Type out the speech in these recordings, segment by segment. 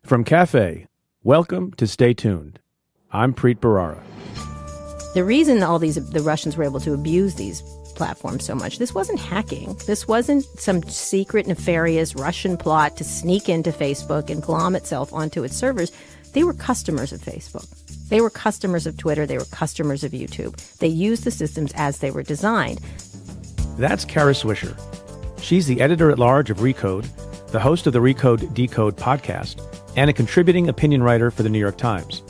From Cafe, welcome to Stay Tuned. I'm Preet Bharara. The reason the Russians were able to abuse these platforms so much, this wasn't hacking. This wasn't some secret, nefarious Russian plot to sneak into Facebook and glom itself onto its servers. They were customers of Facebook. They were customers of Twitter. They were customers of YouTube. They used the systems as they were designed. That's Kara Swisher. She's the editor-at-large of Recode, the host of the Recode Decode podcast, and a contributing opinion writer for the New York Times.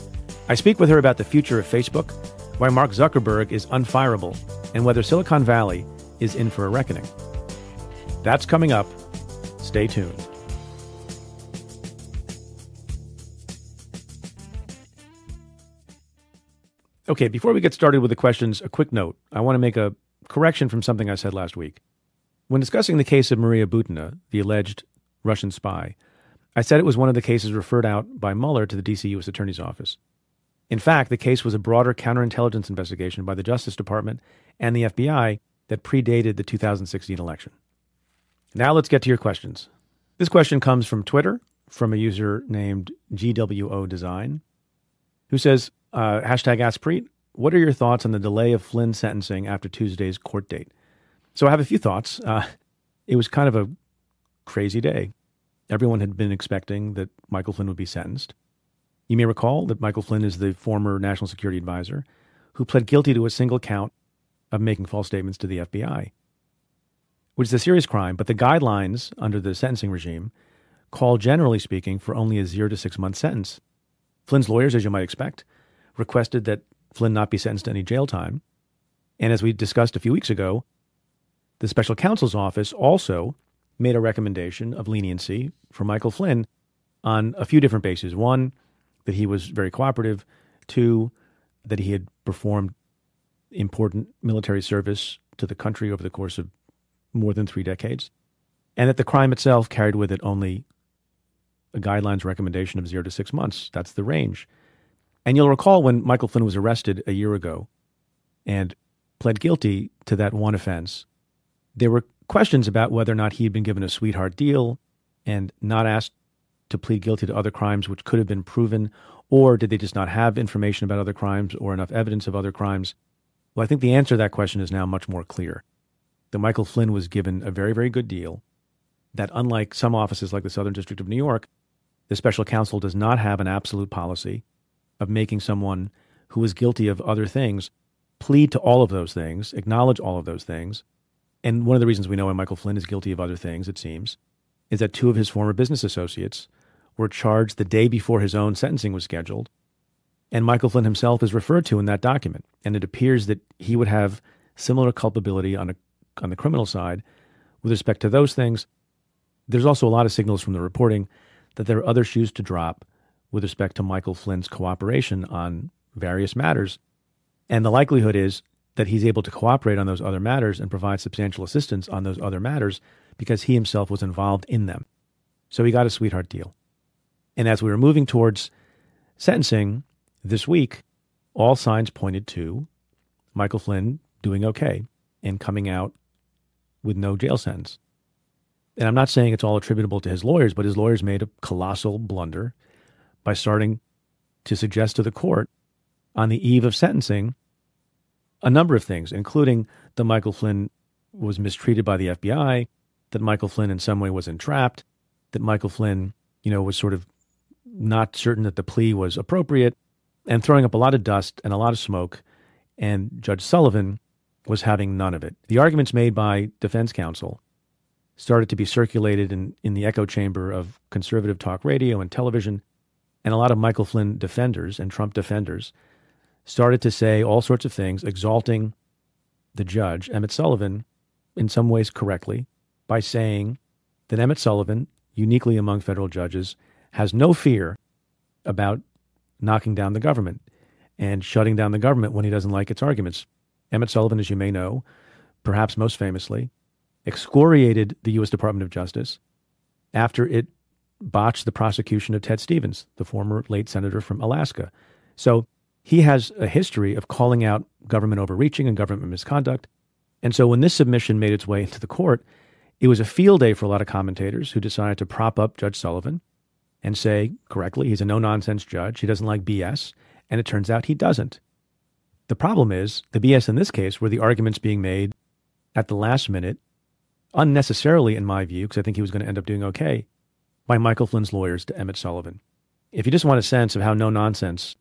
I speak with her about the future of Facebook, why Mark Zuckerberg is unfireable, and whether Silicon Valley is in for a reckoning. That's coming up. Stay tuned. Okay, before we get started with the questions, a quick note. I want to make a correction from something I said last week. When discussing the case of Maria Butina, the alleged Russian spy, I said it was one of the cases referred out by Mueller to the D.C. U.S. Attorney's Office. In fact, the case was a broader counterintelligence investigation by the Justice Department and the FBI that predated the 2016 election. Now let's get to your questions. This question comes from Twitter, from a user named GWO Design, who says, hashtag Ask Preet, what are your thoughts on the delay of Flynn's sentencing after Tuesday's court date? So I have a few thoughts. It was kind of a crazy day. Everyone had been expecting that Michael Flynn would be sentenced. You may recall that Michael Flynn is the former National Security Advisor who pled guilty to a single count of making false statements to the FBI, which is a serious crime, but the guidelines under the sentencing regime call, generally speaking, for only a 0 to 6 month sentence. Flynn's lawyers, as you might expect, requested that Flynn not be sentenced to any jail time. And as we discussed a few weeks ago, the special counsel's office also made a recommendation of leniency for Michael Flynn on a few different bases. One, that he was very cooperative. Two, that he had performed important military service to the country over the course of more than 3 decades. And that the crime itself carried with it only a guidelines recommendation of 0 to 6 months. That's the range. And you'll recall when Michael Flynn was arrested a year ago and pled guilty to that one offense, there were questions about whether or not he had been given a sweetheart deal and not asked to plead guilty to other crimes which could have been proven, or did they just not have information about other crimes or enough evidence of other crimes? Well, I think the answer to that question is now much more clear. That Michael Flynn was given a very, very good deal, that unlike some offices like the Southern District of New York, the special counsel does not have an absolute policy of making someone who is guilty of other things plead to all of those things, acknowledge all of those things. And one of the reasons we know why Michael Flynn is guilty of other things, it seems, is that 2 of his former business associates were charged the day before his own sentencing was scheduled. And Michael Flynn himself is referred to in that document. And it appears that he would have similar culpability on the criminal side with respect to those things. There's also a lot of signals from the reporting that there are other shoes to drop with respect to Michael Flynn's cooperation on various matters. And the likelihood is that he's able to cooperate on those other matters and provide substantial assistance on those other matters because he himself was involved in them. So he got a sweetheart deal. And as we were moving towards sentencing this week, all signs pointed to Michael Flynn doing okay and coming out with no jail sentence. And I'm not saying it's all attributable to his lawyers, but his lawyers made a colossal blunder by starting to suggest to the court on the eve of sentencing a number of things, including that Michael Flynn was mistreated by the FBI, that Michael Flynn in some way was entrapped, that Michael Flynn, was sort of not certain that the plea was appropriate, and throwing up a lot of dust and a lot of smoke. And Judge Sullivan was having none of it. The arguments made by defense counsel started to be circulated in the echo chamber of conservative talk radio and television, and a lot of Michael Flynn defenders and Trump defenders started to say all sorts of things, exalting the judge, Emmett Sullivan, in some ways correctly, by saying that Emmett Sullivan, uniquely among federal judges, has no fear about knocking down the government and shutting down the government when he doesn't like its arguments. Emmett Sullivan, as you may know, perhaps most famously, excoriated the U.S. Department of Justice after it botched the prosecution of Ted Stevens, the former late senator from Alaska. So he has a history of calling out government overreaching and government misconduct. And so when this submission made its way into the court, it was a field day for a lot of commentators who decided to prop up Judge Sullivan and say, correctly, he's a no-nonsense judge. He doesn't like BS. And it turns out he doesn't. The problem is, the BS in this case were the arguments being made at the last minute, unnecessarily in my view, because I think he was going to end up doing okay, by Michael Flynn's lawyers to Emmett Sullivan. If you just want a sense of how no-nonsense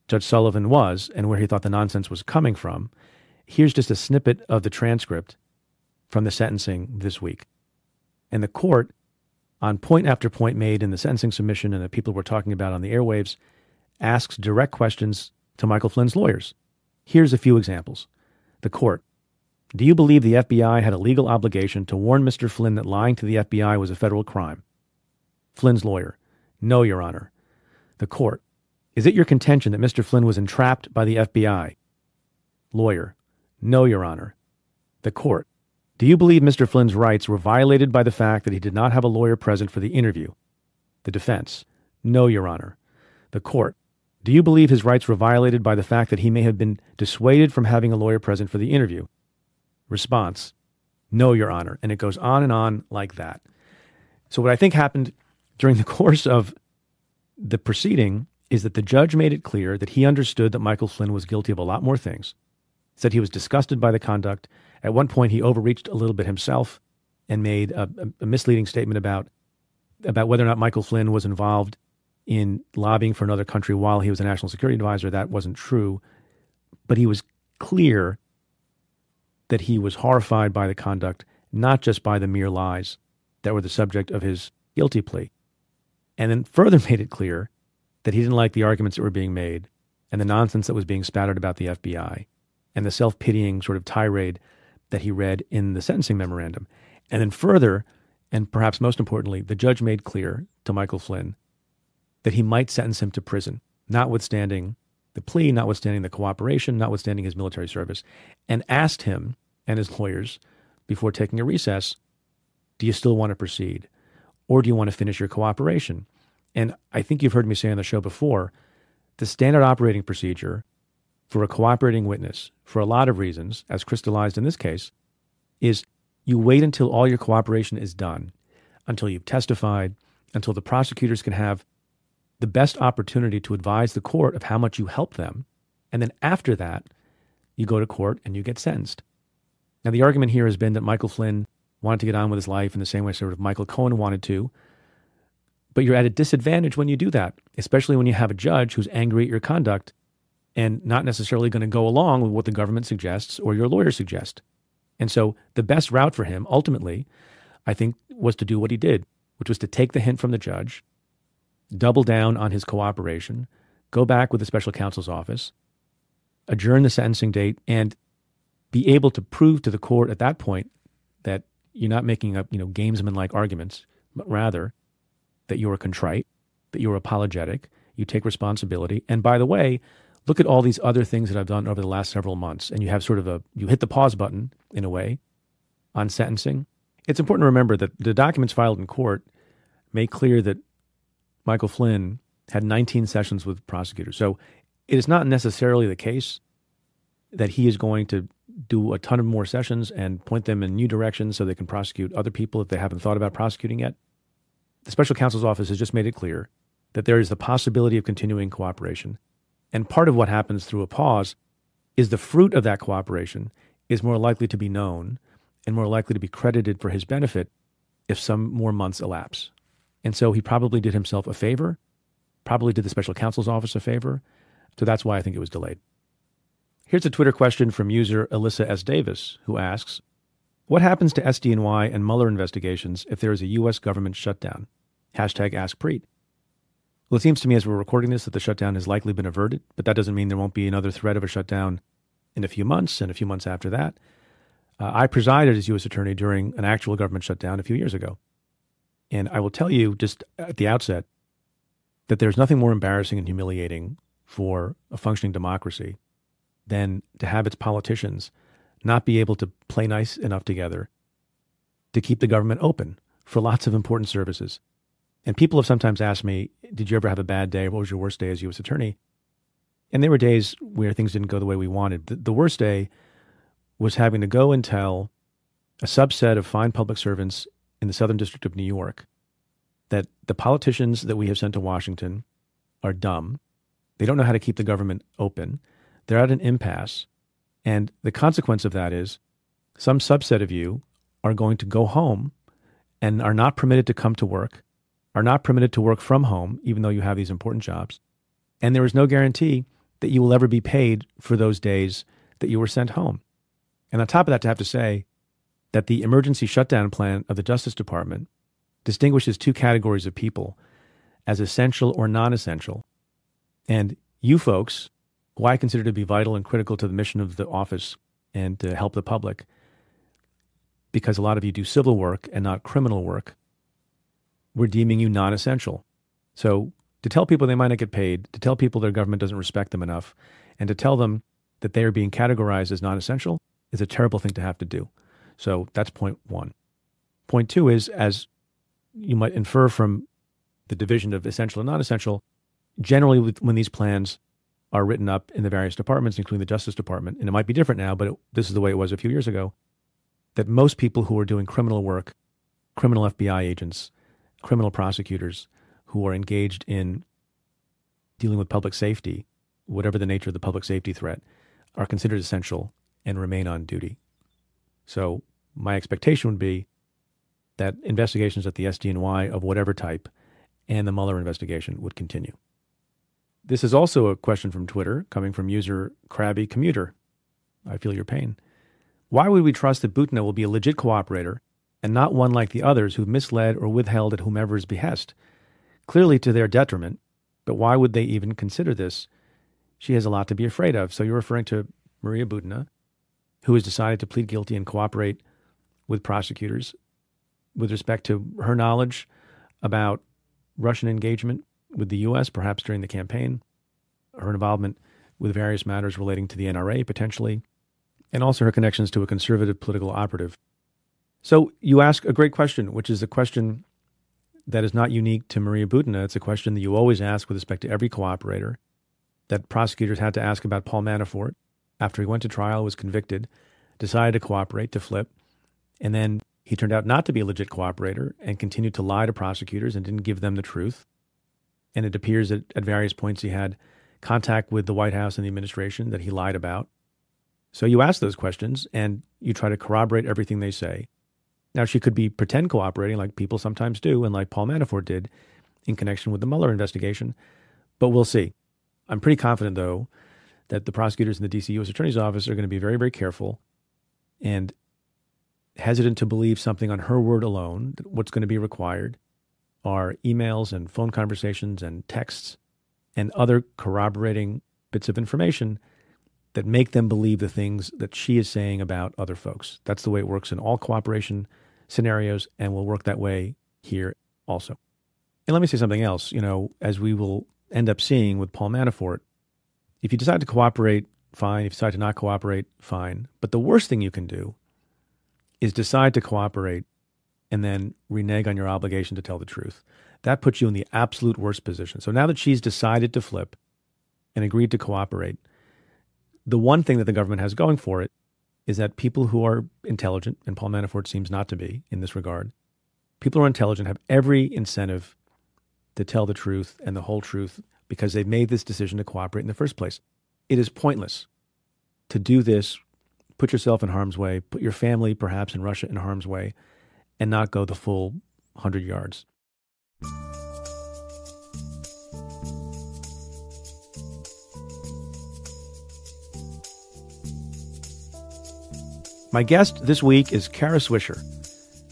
Judge Sullivan was and where he thought the nonsense was coming from, here's just a snippet of the transcript from the sentencing this week. And the court, on point after point made in the sentencing submission and that people were talking about on the airwaves, asks direct questions to Michael Flynn's lawyers. Here's a few examples. The court: do you believe the FBI had a legal obligation to warn Mr. Flynn that lying to the FBI was a federal crime? Flynn's lawyer: no, Your Honor. The court: is it your contention that Mr. Flynn was entrapped by the FBI? Lawyer: no, Your Honor. The court: do you believe Mr. Flynn's rights were violated by the fact that he did not have a lawyer present for the interview? The defense: no, Your Honor. The court: do you believe his rights were violated by the fact that he may have been dissuaded from having a lawyer present for the interview? Response: no, Your Honor. And it goes on like that. So what I think happened during the course of the proceeding is that the judge made it clear that he understood that Michael Flynn was guilty of a lot more things. Said he was disgusted by the conduct. At one point, he overreached a little bit himself and made a misleading statement about whether or not Michael Flynn was involved in lobbying for another country while he was a national security advisor. That wasn't true. But he was clear that he was horrified by the conduct, not just by the mere lies that were the subject of his guilty plea. And then further made it clear that he didn't like the arguments that were being made and the nonsense that was being spattered about the FBI and the self-pitying sort of tirade that he read in the sentencing memorandum. And then further, and perhaps most importantly, the judge made clear to Michael Flynn that he might sentence him to prison, notwithstanding the plea, notwithstanding the cooperation, notwithstanding his military service, and asked him and his lawyers before taking a recess, do you still want to proceed? Or do you want to finish your cooperation? And I think you've heard me say on the show before, the standard operating procedure for a cooperating witness, for a lot of reasons, as crystallized in this case, is you wait until all your cooperation is done, until you've testified, until the prosecutors can have the best opportunity to advise the court of how much you help them. And then after that, you go to court and you get sentenced. Now, the argument here has been that Michael Flynn wanted to get on with his life in the same way sort of Michael Cohen wanted to. But you're at a disadvantage when you do that, especially when you have a judge who's angry at your conduct and not necessarily going to go along with what the government suggests or your lawyer suggest. And so the best route for him, ultimately, I think, was to do what he did, which was to take the hint from the judge, double down on his cooperation, go back with the special counsel's office, adjourn the sentencing date, and be able to prove to the court at that point that you're not making up, gamesman-like arguments, but rather that you're contrite, that you're apologetic, you take responsibility. And by the way, look at all these other things that I've done over the last several months. And you have you hit the pause button, in a way, on sentencing. It's important to remember that the documents filed in court make clear that Michael Flynn had 19 sessions with prosecutors. So it is not necessarily the case that he is going to do a ton of more sessions and point them in new directions so they can prosecute other people if they haven't thought about prosecuting yet. The special counsel's office has just made it clear that there is the possibility of continuing cooperation. And part of what happens through a pause is the fruit of that cooperation is more likely to be known and more likely to be credited for his benefit if some more months elapse. And so he probably did himself a favor, probably did the special counsel's office a favor. So that's why I think it was delayed. Here's a Twitter question from user Alyssa S. Davis, who asks, what happens to SDNY and Mueller investigations if there is a U.S. government shutdown? #AskPreet. Well, it seems to me as we're recording this that the shutdown has likely been averted, but that doesn't mean there won't be another threat of a shutdown in a few months and a few months after that. I presided as U.S. attorney during an actual government shutdown a few years ago. And I will tell you just at the outset that there's nothing more embarrassing and humiliating for a functioning democracy than to have its politicians not be able to play nice enough together to keep the government open for lots of important services. And people have sometimes asked me, did you ever have a bad day? What was your worst day as U.S. attorney? And there were days where things didn't go the way we wanted. The worst day was having to go and tell a subset of fine public servants in the Southern District of New York that the politicians that we have sent to Washington are dumb. They don't know how to keep the government open. They're at an impasse. And the consequence of that is some subset of you are going to go home and are not permitted to come to work, are not permitted to work from home, even though you have these important jobs. And there is no guarantee that you will ever be paid for those days that you were sent home. And on top of that, to have to say that the emergency shutdown plan of the Justice Department distinguishes two categories of people as essential or non-essential. And you folks, who I consider to be vital and critical to the mission of the office and to help the public, because a lot of you do civil work and not criminal work, we're deeming you non-essential. So to tell people they might not get paid, to tell people their government doesn't respect them enough, and to tell them that they are being categorized as non-essential is a terrible thing to have to do. So that's point one. Point two is, as you might infer from the division of essential and non-essential, generally when these plans are written up in the various departments, including the Justice Department, and it might be different now, but this is the way it was a few years ago, that most people who are doing criminal work, criminal FBI agents, criminal prosecutors who are engaged in dealing with public safety, whatever the nature of the public safety threat, are considered essential and remain on duty. So my expectation would be that investigations at the SDNY of whatever type and the Mueller investigation would continue. This is also a question from Twitter coming from user Krabby Commuter. I feel your pain. Why would we trust that Butina will be a legit cooperator and not one like the others who've misled or withheld at whomever's behest? Clearly to their detriment, but why would they even consider this? She has a lot to be afraid of. So you're referring to Maria Butina, who has decided to plead guilty and cooperate with prosecutors with respect to her knowledge about Russian engagement with the U.S., perhaps during the campaign, her involvement with various matters relating to the NRA, potentially, and also her connections to a conservative political operative. So you ask a great question, which is a question that is not unique to Maria Butina. It's a question that you always ask with respect to every cooperator, that prosecutors had to ask about Paul Manafort after he went to trial, was convicted, decided to cooperate, to flip, and then he turned out not to be a legit cooperator and continued to lie to prosecutors and didn't give them the truth. And it appears that at various points he had contact with the White House and the administration that he lied about. So you ask those questions and you try to corroborate everything they say. Now, she could be pretend cooperating like people sometimes do and like Paul Manafort did in connection with the Mueller investigation, but we'll see. I'm pretty confident, though, that the prosecutors in the D.C. U.S. Attorney's Office are going to be very, very careful and hesitant to believe something on her word alone. What's going to be required are emails and phone conversations and texts and other corroborating bits of information that make them believe the things that she is saying about other folks. That's the way it works in all cooperation scenarios and will work that way here also. And let me say something else, as we will end up seeing with Paul Manafort, if you decide to cooperate, fine. If you decide to not cooperate, fine. But the worst thing you can do is decide to cooperate and then renege on your obligation to tell the truth. That puts you in the absolute worst position. So now that she's decided to flip and agreed to cooperate, the one thing that the government has going for it is that people who are intelligent, and Paul Manafort seems not to be in this regard, people who are intelligent have every incentive to tell the truth and the whole truth because they've made this decision to cooperate in the first place. It is pointless to do this, put yourself in harm's way, put your family perhaps in Russia in harm's way, and not go the full 100 yards. My guest this week is Kara Swisher.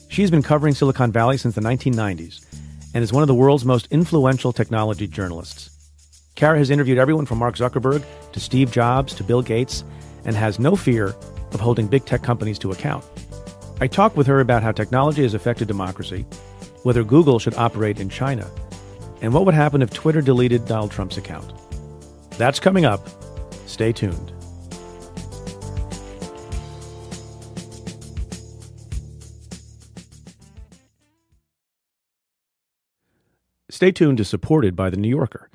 She's been covering Silicon Valley since the 1990s and is one of the world's most influential technology journalists. Kara has interviewed everyone from Mark Zuckerberg to Steve Jobs to Bill Gates and has no fear of holding big tech companies to account. I talk with her about how technology has affected democracy, whether Google should operate in China, and what would happen if Twitter deleted Donald Trump's account. That's coming up. Stay tuned. Stay Tuned is supported by The New Yorker.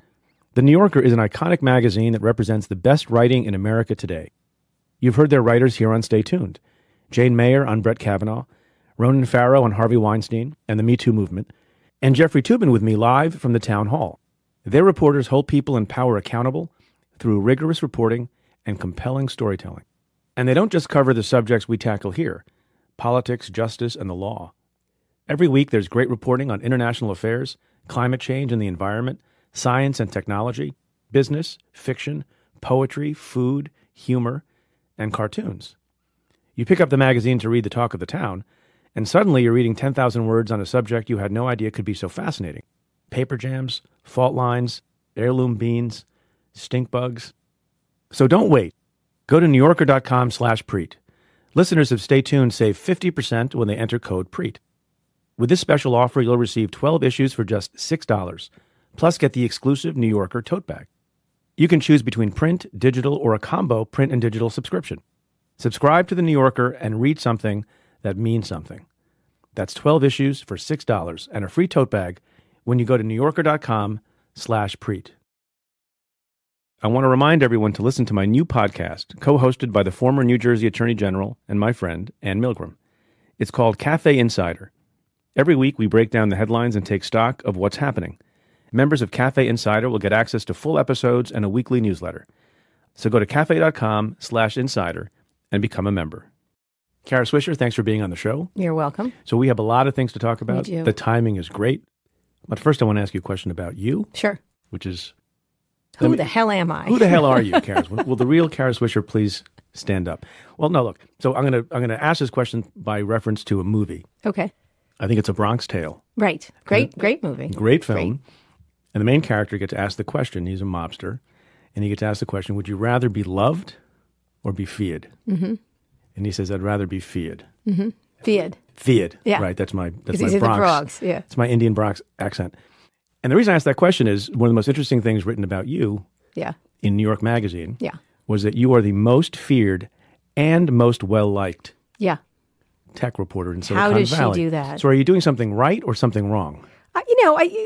The New Yorker is an iconic magazine that represents the best writing in America today. You've heard their writers here on Stay Tuned. Jane Mayer on Brett Kavanaugh, Ronan Farrow on Harvey Weinstein and the Me Too movement, And Jeffrey Toobin with me live from the town hall. Their reporters hold people in power accountable through rigorous reporting and compelling storytelling. And they don't just cover the subjects we tackle here: politics, justice, and the law. Every week there's great reporting on international affairs, climate change and the environment, science and technology, business, fiction, poetry, food, humor, and cartoons. You pick up the magazine to read the talk of the town, and suddenly you're reading 10,000 words on a subject you had no idea could be so fascinating. Paper jams, fault lines, heirloom beans, stink bugs. So don't wait. Go to NewYorker.com/Preet. Listeners of Stay Tuned save 50% when they enter code Preet. With this special offer, you'll receive 12 issues for just $6, plus get the exclusive New Yorker tote bag. You can choose between print, digital, or a combo print and digital subscription. Subscribe to The New Yorker and read something that means something. That's 12 issues for $6 and a free tote bag when you go to NewYorker.com/Preet. I want to remind everyone to listen to my new podcast, co-hosted by the former New Jersey Attorney General and my friend, Ann Milgram. It's called Cafe Insider. Every week, we break down the headlines and take stock of what's happening. Members of Cafe Insider will get access to full episodes and a weekly newsletter. So go to cafe.com/insider and become a member. Kara Swisher, thanks for being on the show. You're welcome. So we have a lot of things to talk about. We do. The timing is great. But first, I want to ask you a question about you. Sure. Which is... Who the hell am I? Who the hell are you, Kara? Will the real Kara Swisher please stand up? Well, no, look. So I'm gonna ask this question by reference to a movie. Okay. I think it's A Bronx Tale. Right. Great movie. Great film. Great. And the main character gets asked the question. He's a mobster. And he gets asked the question, would you rather be loved or be feared? Mm-hmm. And he says, I'd rather be feared. Mm-hmm. Feared. Feared. Yeah. Right. That's my Bronx. The Bronx. Yeah. It's my Indian Bronx accent. And the reason I asked that question is one of the most interesting things written about you in New York Magazine was that you are the most feared and most well-liked tech reporter in Silicon Valley. How does she do that? So are you doing something right or something wrong?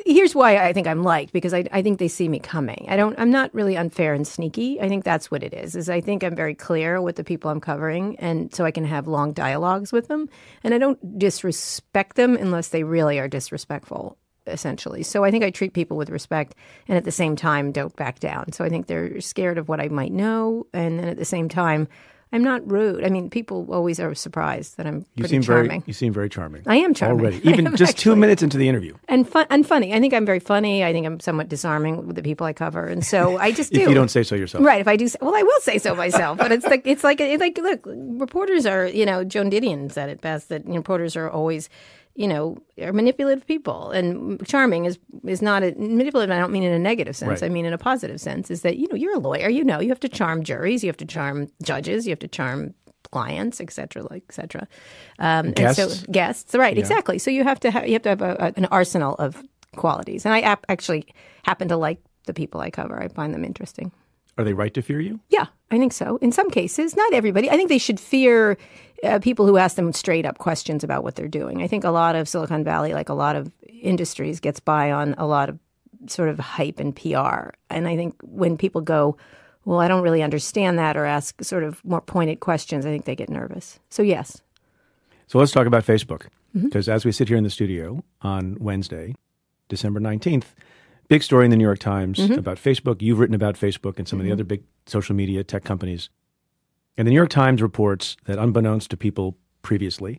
Here's why I think I'm liked, because I think they see me coming. I'm not really unfair and sneaky. I think that's what it is I think I'm very clear with the people I'm covering, and so I can have long dialogues with them. And I don't disrespect them unless they really are disrespectful, essentially. So I think I treat people with respect and at the same time don't back down. So I think they're scared of what I might know, and then at the same time, I'm not rude. I mean, people always are surprised that I'm pretty charming. You seem very charming. I am charming. Already. Even just 2 minutes into the interview. And funny. I think I'm very funny. I think I'm somewhat disarming with the people I cover. And so I just do. If you don't say so yourself. Right. If I do, I will say so myself. But it's like, look, reporters are, Joan Didion said it best, that reporters are always, are manipulative people. And charming is not manipulative. I don't mean in a negative sense. Right. I mean in a positive sense. Is that you're a lawyer. You have to charm juries. You have to charm judges. You have to charm clients, et cetera, et cetera. Guests. And so, guests. Right. Yeah. Exactly. So you have to have an arsenal of qualities. And I actually happen to like the people I cover. I find them interesting. Are they right to fear you? Yeah, I think so. In some cases, not everybody. I think they should fear people who ask them straight up questions about what they're doing. I think a lot of Silicon Valley, like a lot of industries, gets by on a lot of sort of hype and PR. And I think when people go, well, I don't really understand that, or ask sort of more pointed questions, I think they get nervous. So yes. So let's talk about Facebook. Because as we sit here in the studio on Wednesday, December 19th, big story in the New York Times about Facebook. You've written about Facebook and some of the other big social media tech companies. And the New York Times reports that unbeknownst to people previously,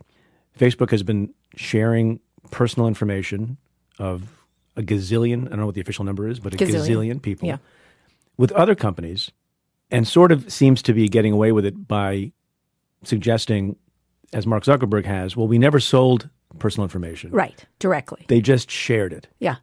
Facebook has been sharing personal information of a gazillion, I don't know what the official number is, but a gazillion people with other companies, and sort of seems to be getting away with it by suggesting, as Mark Zuckerberg has, well, we never sold personal information. Right, directly. They just shared it. Yeah.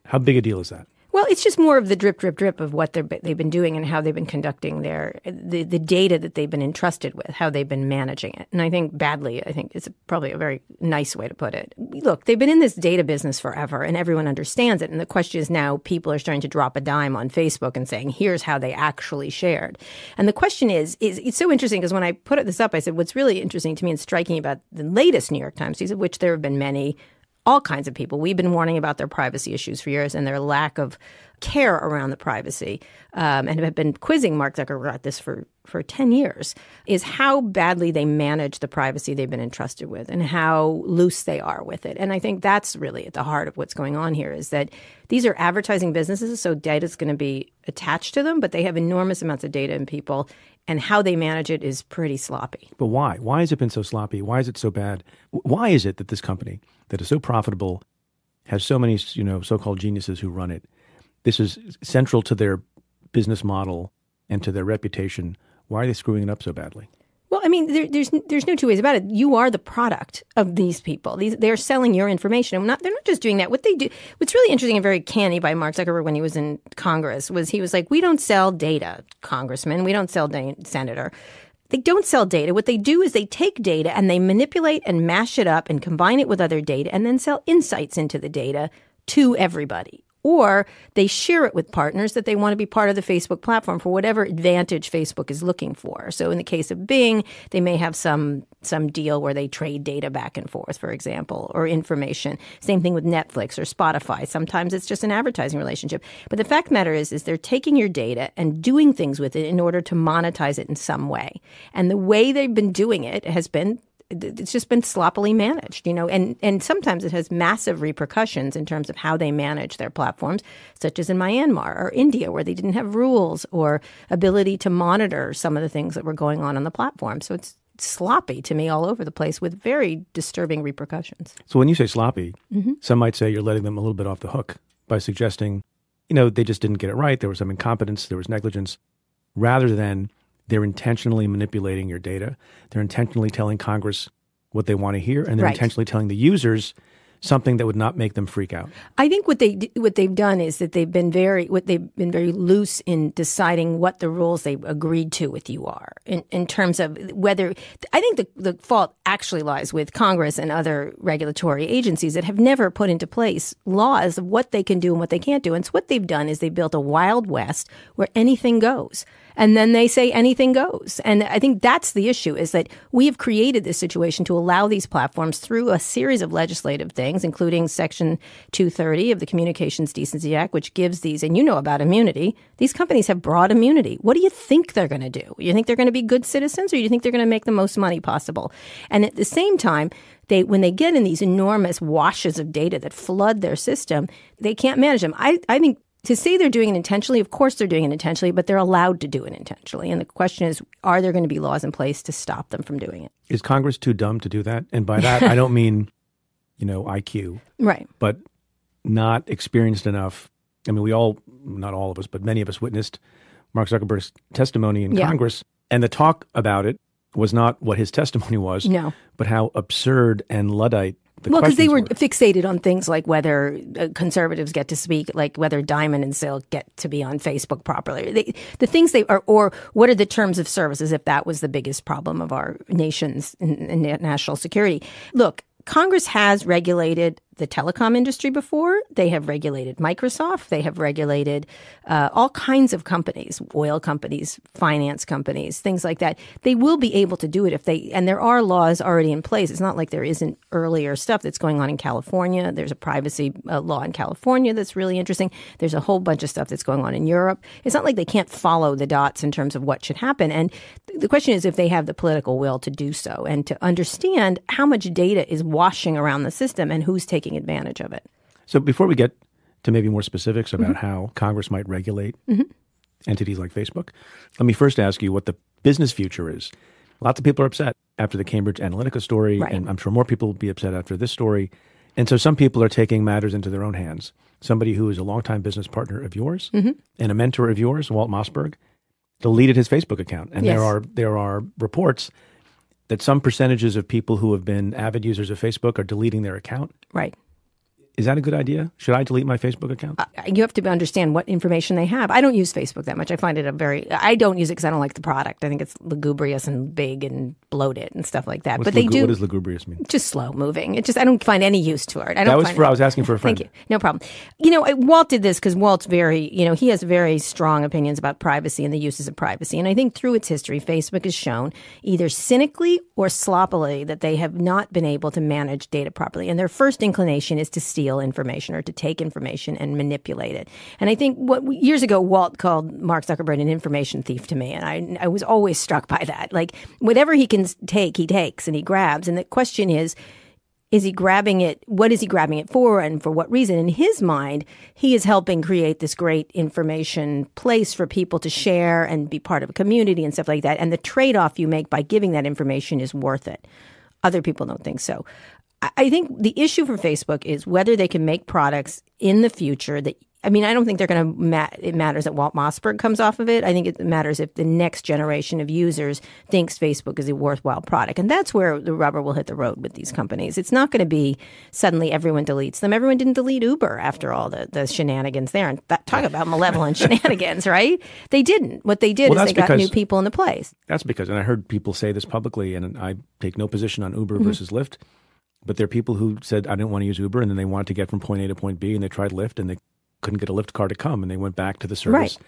How big a deal is that? Well, it's just more of the drip, drip, drip of what they've been doing and how they've been conducting the data that they've been entrusted with, how they've been managing it. And I think badly, I think it's probably a very nice way to put it. Look, they've been in this data business forever and everyone understands it. And the question is now people are starting to drop a dime on Facebook and saying, here's how they actually shared. And the question is it's so interesting because when I put this up, I said, what's really interesting to me and striking about the latest New York Times piece, of which there have been many, all kinds of people. We've been warning about their privacy issues for years and their lack of care around the privacy, and have been quizzing Mark Zuckerberg about this for 10 years, is how badly they manage the privacy they've been entrusted with and how loose they are with it. And I think that's really at the heart of what's going on here, is that these are advertising businesses, so data is going to be attached to them, but they have enormous amounts of data in people, and how they manage it is pretty sloppy. But why? Why has it been so sloppy? Why is it so bad? Why is it that this company that is so profitable has so many, so-called geniuses who run it? This is central to their business model and to their reputation. Why are they screwing it up so badly? Well, I mean, there's no two ways about it. You are the product of these people. They're selling your information. They're not just doing that. What they do, what's really interesting and very canny by Mark Zuckerberg when he was in Congress was he was like, we don't sell data, Congressman. We don't sell Senator. They don't sell data. What they do is they take data and they manipulate and mash it up and combine it with other data and then sell insights into the data to everybody. Or they share it with partners that they want to be part of the Facebook platform for whatever advantage Facebook is looking for. So in the case of Bing, they may have some deal where they trade data back and forth, for example, or information. Same thing with Netflix or Spotify. Sometimes it's just an advertising relationship. But the fact of the matter is they're taking your data and doing things with it in order to monetize it in some way. And the way they've been doing it has been it's just been sloppily managed, and sometimes it has massive repercussions in terms of how they manage their platforms, such as in Myanmar or India, where they didn't have rules or ability to monitor some of the things that were going on the platform. So it's sloppy to me all over the place with very disturbing repercussions. So when you say sloppy, some might say you're letting them a little bit off the hook by suggesting, they just didn't get it right. There was some incompetence, there was negligence, rather than they're intentionally manipulating your data. They're intentionally telling Congress what they want to hear, and they're intentionally telling the users something that would not make them freak out. I think what they've done is that they've been very loose in deciding what the rules they agreed to with you are in terms of whether. I think the fault actually lies with Congress and other regulatory agencies that have never put into place laws of what they can do and what they can't do. And so what they've done is they built a Wild West where anything goes. And then they say anything goes. And I think that's the issue, is that we have created this situation to allow these platforms through a series of legislative things, including Section 230 of the Communications Decency Act, which gives these, and about immunity, these companies have broad immunity. What do you think they're going to do? You think they're going to be good citizens, or do you think they're going to make the most money possible? And at the same time, when they get in these enormous washes of data that flood their system, they can't manage them. I think to say they're doing it intentionally, of course they're doing it intentionally, but they're allowed to do it intentionally. And the question is, are there going to be laws in place to stop them from doing it? Is Congress too dumb to do that? And by that, I don't mean, IQ. Right. But not experienced enough. I mean, we all, not all of us, but many of us witnessed Mark Zuckerberg's testimony in Congress. And the talk about it was not what his testimony was, but how absurd and Luddite because they were fixated on things like whether conservatives get to speak, like whether Diamond and Silk get to be on Facebook properly. The things they are, or what are the terms of service, as if that was the biggest problem of our nation's in national security. Look, Congress has regulated the telecom industry before. They have regulated Microsoft. They have regulated all kinds of companies, oil companies, finance companies, things like that. They will be able to do it and there are laws already in place. It's not like there isn't earlier stuff that's going on in California. There's a privacy law in California that's really interesting. There's a whole bunch of stuff that's going on in Europe. It's not like they can't follow the dots in terms of what should happen. And the question is if they have the political will to do so and to understand how much data is washing around the system and who's taking advantage of it. So before we get to maybe more specifics about how Congress might regulate entities like Facebook, let me first ask you what the business future is. Lots of people are upset after the Cambridge Analytica story, and I'm sure more people will be upset after this story. And so some people are taking matters into their own hands. Somebody who is a longtime business partner of yours and a mentor of yours, Walt Mossberg, deleted his Facebook account. And there are reports that some percentages of people who have been avid users of Facebook are deleting their account. Right. Is that a good idea? Should I delete my Facebook account? You have to understand what information they have. I don't use Facebook that much. I find it I don't use it because I don't like the product. I think it's lugubrious and big and bloated and stuff like that. What does lugubrious mean? Just slow moving. I don't find any use to it. I was asking for a friend. Thank you. No problem. Walt did this because Walt's he has very strong opinions about privacy and the uses of privacy. And I think through its history, Facebook has shown either cynically or sloppily that they have not been able to manage data properly. And their first inclination is to steal steal information or to take information and manipulate it. And I think years ago, Walt called Mark Zuckerberg an information thief to me. And I was always struck by that. Like, whatever he can take, he takes and he grabs. And the question is he grabbing it? What is he grabbing it for, and for what reason? In his mind, he is helping create this great information place for people to share and be part of a community and stuff like that. And the trade-off you make by giving that information is worth it. Other people don't think so. I think the issue for Facebook is whether they can make products in the future that, I mean, I don't think they're going to, it matters that Walt Mossberg comes off of it. I think it matters if the next generation of users thinks Facebook is a worthwhile product. And that's where the rubber will hit the road with these companies. It's not going to be suddenly everyone deletes them. Everyone didn't delete Uber after all the shenanigans there. And talk about malevolent shenanigans, right? They didn't. What they did is they got new people in the place. That's because, and I heard people say this publicly, and I take no position on Uber versus Lyft, but there are people who said, I didn't want to use Uber, and then they wanted to get from point A to point B, and they tried Lyft, and they couldn't get a Lyft car to come, and they went back to the service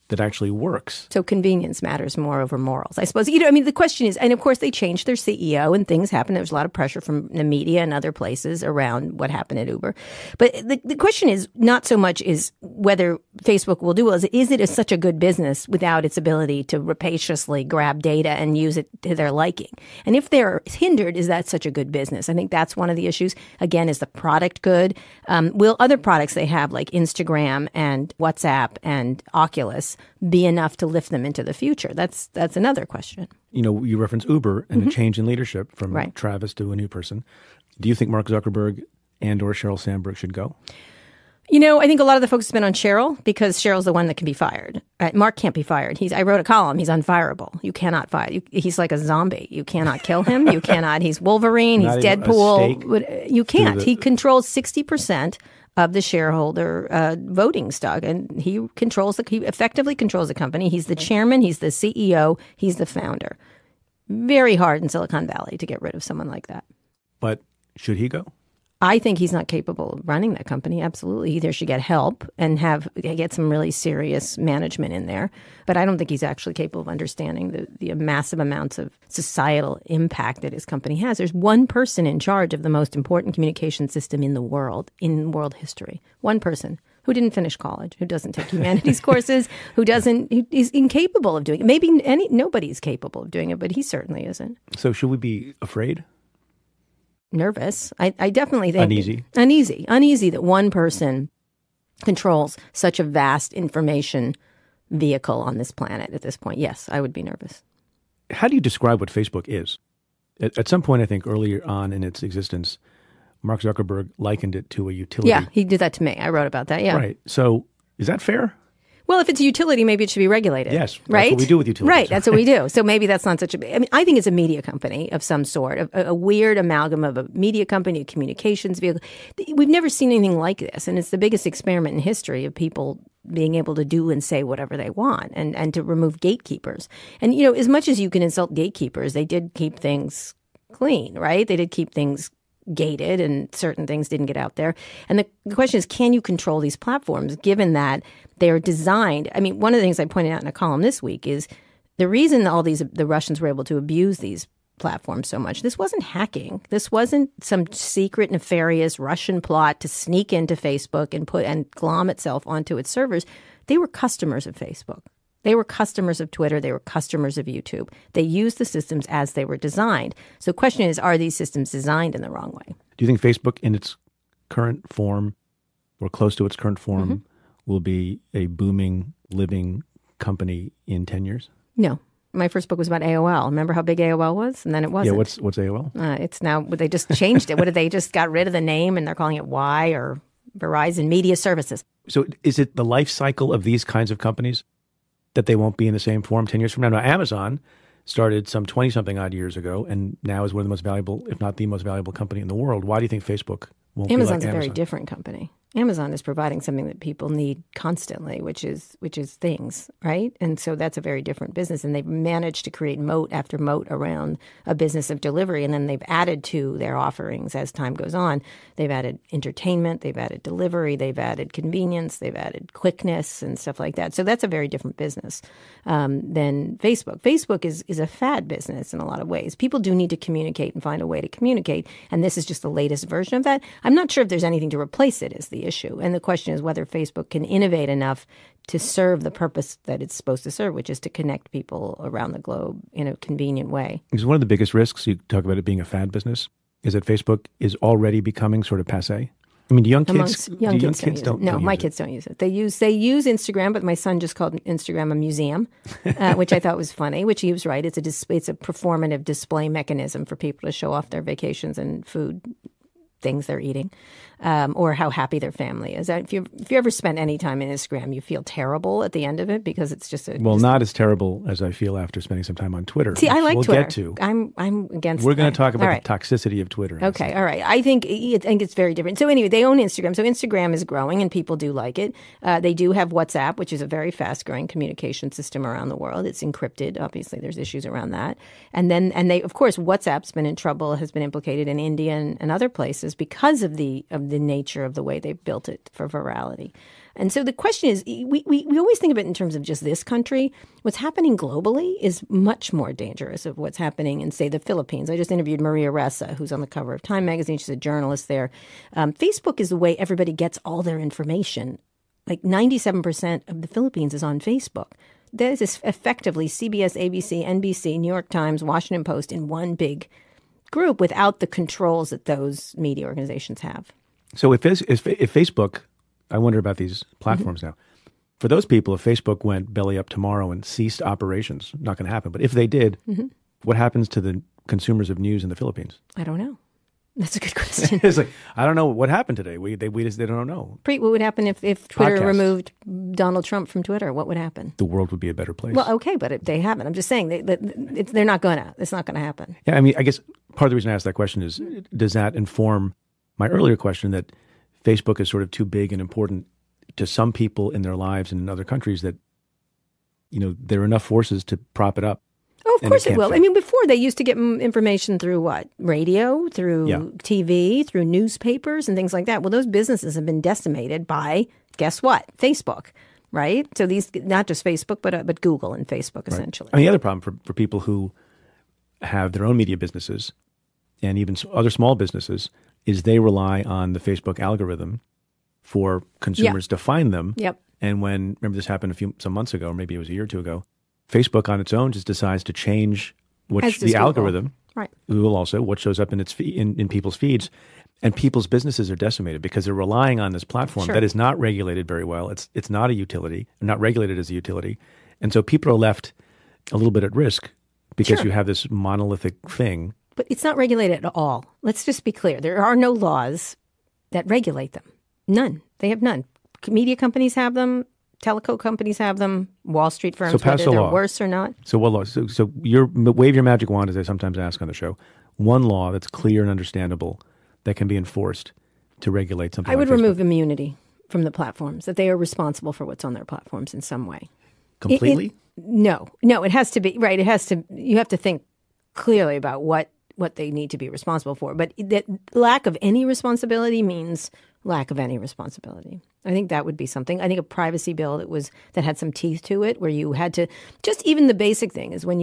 that actually works. So convenience matters more over morals, I suppose. I mean, the question is, and of course they changed their CEO and things happened. There was a lot of pressure from the media and other places around what happened at Uber. But the question is not so much is whether Facebook will do well, is it such a good business without its ability to rapaciously grab data and use it to their liking? And if they're hindered, is that such a good business? I think that's one of the issues. Again, is the product good? Will other products they have like Instagram and WhatsApp and Oculus be enough to lift them into the future? That's another question. You reference Uber and the change in leadership from Travis to a new person. Do you think Mark Zuckerberg and or Sheryl Sandberg should go? I think a lot of the focus has been on Sheryl because Sheryl's the one that can be fired. Mark can't be fired. I wrote a column. He's unfireable. You cannot fire. He's like a zombie. You cannot kill him. You cannot. He's Wolverine. He's Deadpool. You can't. He controls 60% of the shareholder voting stock, and he effectively controls the company. He's the chairman. He's the CEO. He's the founder. Very hard in Silicon Valley to get rid of someone like that. But should he go? I think he's not capable of running that company. Absolutely. He either should get help and get some really serious management in there. But I don't think he's actually capable of understanding the massive amounts of societal impact that his company has. There's one person in charge of the most important communication system in world history. One person who didn't finish college, who doesn't take humanities courses, he's incapable of doing it. Maybe nobody's capable of doing it, but he certainly isn't. So should we be afraid? Nervous. I definitely think uneasy that one person controls such a vast information vehicle on this planet at this point. Yes, I would be nervous. How do you describe what Facebook is? At some point, I think earlier on in its existence, Mark Zuckerberg likened it to a utility. Yeah, he did that to me. I wrote about that. Yeah. Right. So is that fair? Well, if it's a utility, maybe it should be regulated. Yes, that's right? what we do with utilities. Right, that's what we do. So maybe that's not such a... I mean, I think it's a media company of some sort, a weird amalgam of a media company, a communications vehicle. We've never seen anything like this, and it's the biggest experiment in history of people being able to do and say whatever they want and to remove gatekeepers. And, as much as you can insult gatekeepers, they did keep things clean, right? They did keep things gated and certain things didn't get out there. And the question is, can you control these platforms given that they're designed? I mean, one of the things I pointed out in a column this week is the reason the Russians were able to abuse these platforms so much. This wasn't hacking. This wasn't some secret, nefarious Russian plot to sneak into Facebook and glom itself onto its servers. They were customers of Facebook. They were customers of Twitter. They were customers of YouTube. They used the systems as they were designed. So the question is, are these systems designed in the wrong way? Do you think Facebook in its current form or close to its current form will be a booming, living company in 10 years? No. My first book was about AOL. Remember how big AOL was? And then it wasn't. Yeah, what's AOL? It's now, they just changed it. What did they just got rid of the name and they're calling it Y or Verizon Media Services. So is it the life cycle of these kinds of companies that they won't be in the same form 10 years from now? Now, Amazon started some 20-something odd years ago and now is one of the most valuable, if not the most valuable company in the world. Why do you think Facebook won't be like Amazon? Amazon's a very different company. Amazon is providing something that people need constantly, which is things, right? And so that's a very different business. And they've managed to create moat after moat around a business of delivery. And then they've added to their offerings as time goes on. They've added entertainment, they've added delivery, they've added convenience, they've added quickness and stuff like that. So that's a very different business than Facebook. Facebook is a fad business in a lot of ways. People do need to communicate and find a way to communicate. And this is just the latest version of that. I'm not sure if there's anything to replace it is the issue. And the question is whether Facebook can innovate enough to serve the purpose that it's supposed to serve, which is to connect people around the globe in a convenient way. Because one of the biggest risks, you talk about it being a fad business, is that Facebook is already becoming sort of passé. I mean, do young kids don't No, my kids don't use it. They use Instagram, but my son just called Instagram a museum, which I thought was funny, which he was right. It's a performative display mechanism for people to show off their vacations and food things they're eating, or how happy their family is. If you ever spent any time in Instagram, you feel terrible at the end of it because it's just not as terrible as I feel after spending some time on Twitter. See, I like we'll Twitter. Get to. I'm against. We're going to talk about the toxicity of Twitter. Okay, all right. I think it's very different. So anyway, they own Instagram. So Instagram is growing, and people do like it. They do have WhatsApp, which is a very fast-growing communication system around the world. It's encrypted. Obviously, there's issues around that. And they, of course, WhatsApp's been in trouble, has been implicated in India and other places because of the nature of the way they built it for virality. And so the question is, we always think of it in terms of just this country. What's happening globally is much more dangerous of what's happening in, say, the Philippines. I just interviewed Maria Ressa, who's on the cover of Time magazine. She's a journalist there. Facebook is the way everybody gets all their information. Like 97% of the Philippines is on Facebook. That is effectively CBS, ABC, NBC, New York Times, Washington Post in one big group without the controls that those media organizations have. So if Facebook, I wonder about these platforms now. For those people, if Facebook went belly up tomorrow and ceased operations, not going to happen. But if they did, what happens to the consumers of news in the Philippines? I don't know. That's a good question. It's like, I don't know what happened today. They don't know. Preet, what would happen if Twitter removed Donald Trump from Twitter? What would happen? The world would be a better place. Well, okay, but they haven't. I'm just saying they're not going to. It's not going to happen. Yeah, I mean, I guess part of the reason I asked that question is, does that inform my earlier question that Facebook is sort of too big and important to some people in their lives and in other countries that, there are enough forces to prop it up? Oh, of course it will. I mean, before they used to get information through what? Radio, through TV, through newspapers and things like that. Well, those businesses have been decimated by, guess what? Facebook, right? So these, not just Facebook, but Google and Facebook, essentially. I mean, the other problem for people who have their own media businesses and even other small businesses is they rely on the Facebook algorithm for consumers to find them. Yep. And remember this happened some months ago, or maybe it was a year or two ago, Facebook on its own just decides to change the algorithm. Right. Google also, what shows up in its in people's feeds. And people's businesses are decimated because they're relying on this platform that is not regulated very well. It's not a utility, not regulated as a utility. And so people are left a little bit at risk because you have this monolithic thing. But it's not regulated at all. Let's just be clear. There are no laws that regulate them. None. They have none. Media companies have them. Teleco companies have them. Wall Street firms, whether they're worse or not. So what law? So wave your magic wand, as I sometimes ask on the show. One law that's clear and understandable that can be enforced to regulate something. I would like remove immunity from the platforms, that they are responsible for what's on their platforms in some way. Completely? No. It has to be, right. You have to think clearly about what they need to be responsible for. But that lack of any responsibility means lack of any responsibility. I think that would be something. I think a privacy bill that had some teeth to it, where you had to, just even the basic thing is when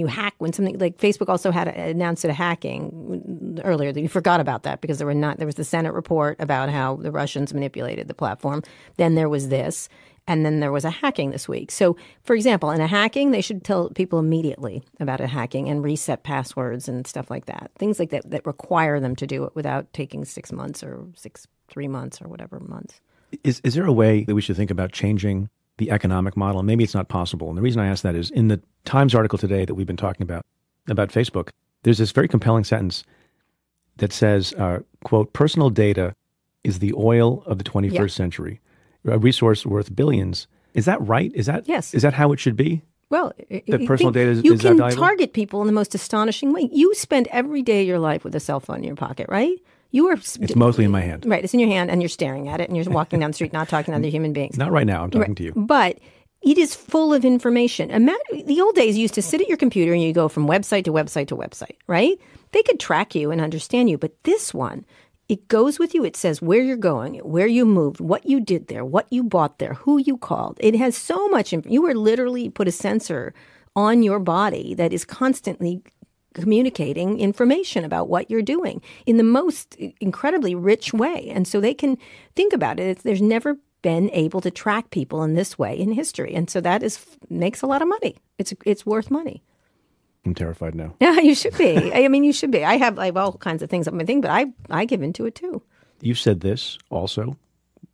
something like Facebook also had announced a hacking earlier, that you forgot about that because there was the Senate report about how the Russians manipulated the platform. Then there was this. And then there was a hacking this week. So, for example, in a hacking, they should tell people immediately about a hacking and reset passwords and stuff like that. Things like that require them to do it without taking 6 months or 3 months or whatever months. Is there a way that we should think about changing the economic model? And maybe it's not possible. And the reason I ask that is in the Times article today that we've been talking about Facebook, there's this very compelling sentence that says, quote, personal data is the oil of the 21st century. A resource worth billions. Is that right? Yes. Is that how it should be? Well, that personal data is you that can valuable? Target people in the most astonishing way. You spend every day of your life with a cell phone in your pocket, right? It's mostly in my hand. Right. It's in your hand and you're staring at it and you're walking down the street not talking to other human beings. Not right now. I'm talking to you. But it is full of information. Imagine, the old days you used to sit at your computer and you go from website to website to website, right? They could track you and understand you. But this one, it goes with you. It says where you're going, where you moved, what you did there, what you bought there, who you called. It has so much. You are literally put a sensor on your body that is constantly communicating information about what you're doing in the most incredibly rich way. And so they can think about it. There's never been able to track people in this way in history. And so that makes a lot of money. It's worth money. I'm terrified now. Yeah, you should be. I mean, you should be. I have all kinds of things on my thing, but I give into it too. You've said this also,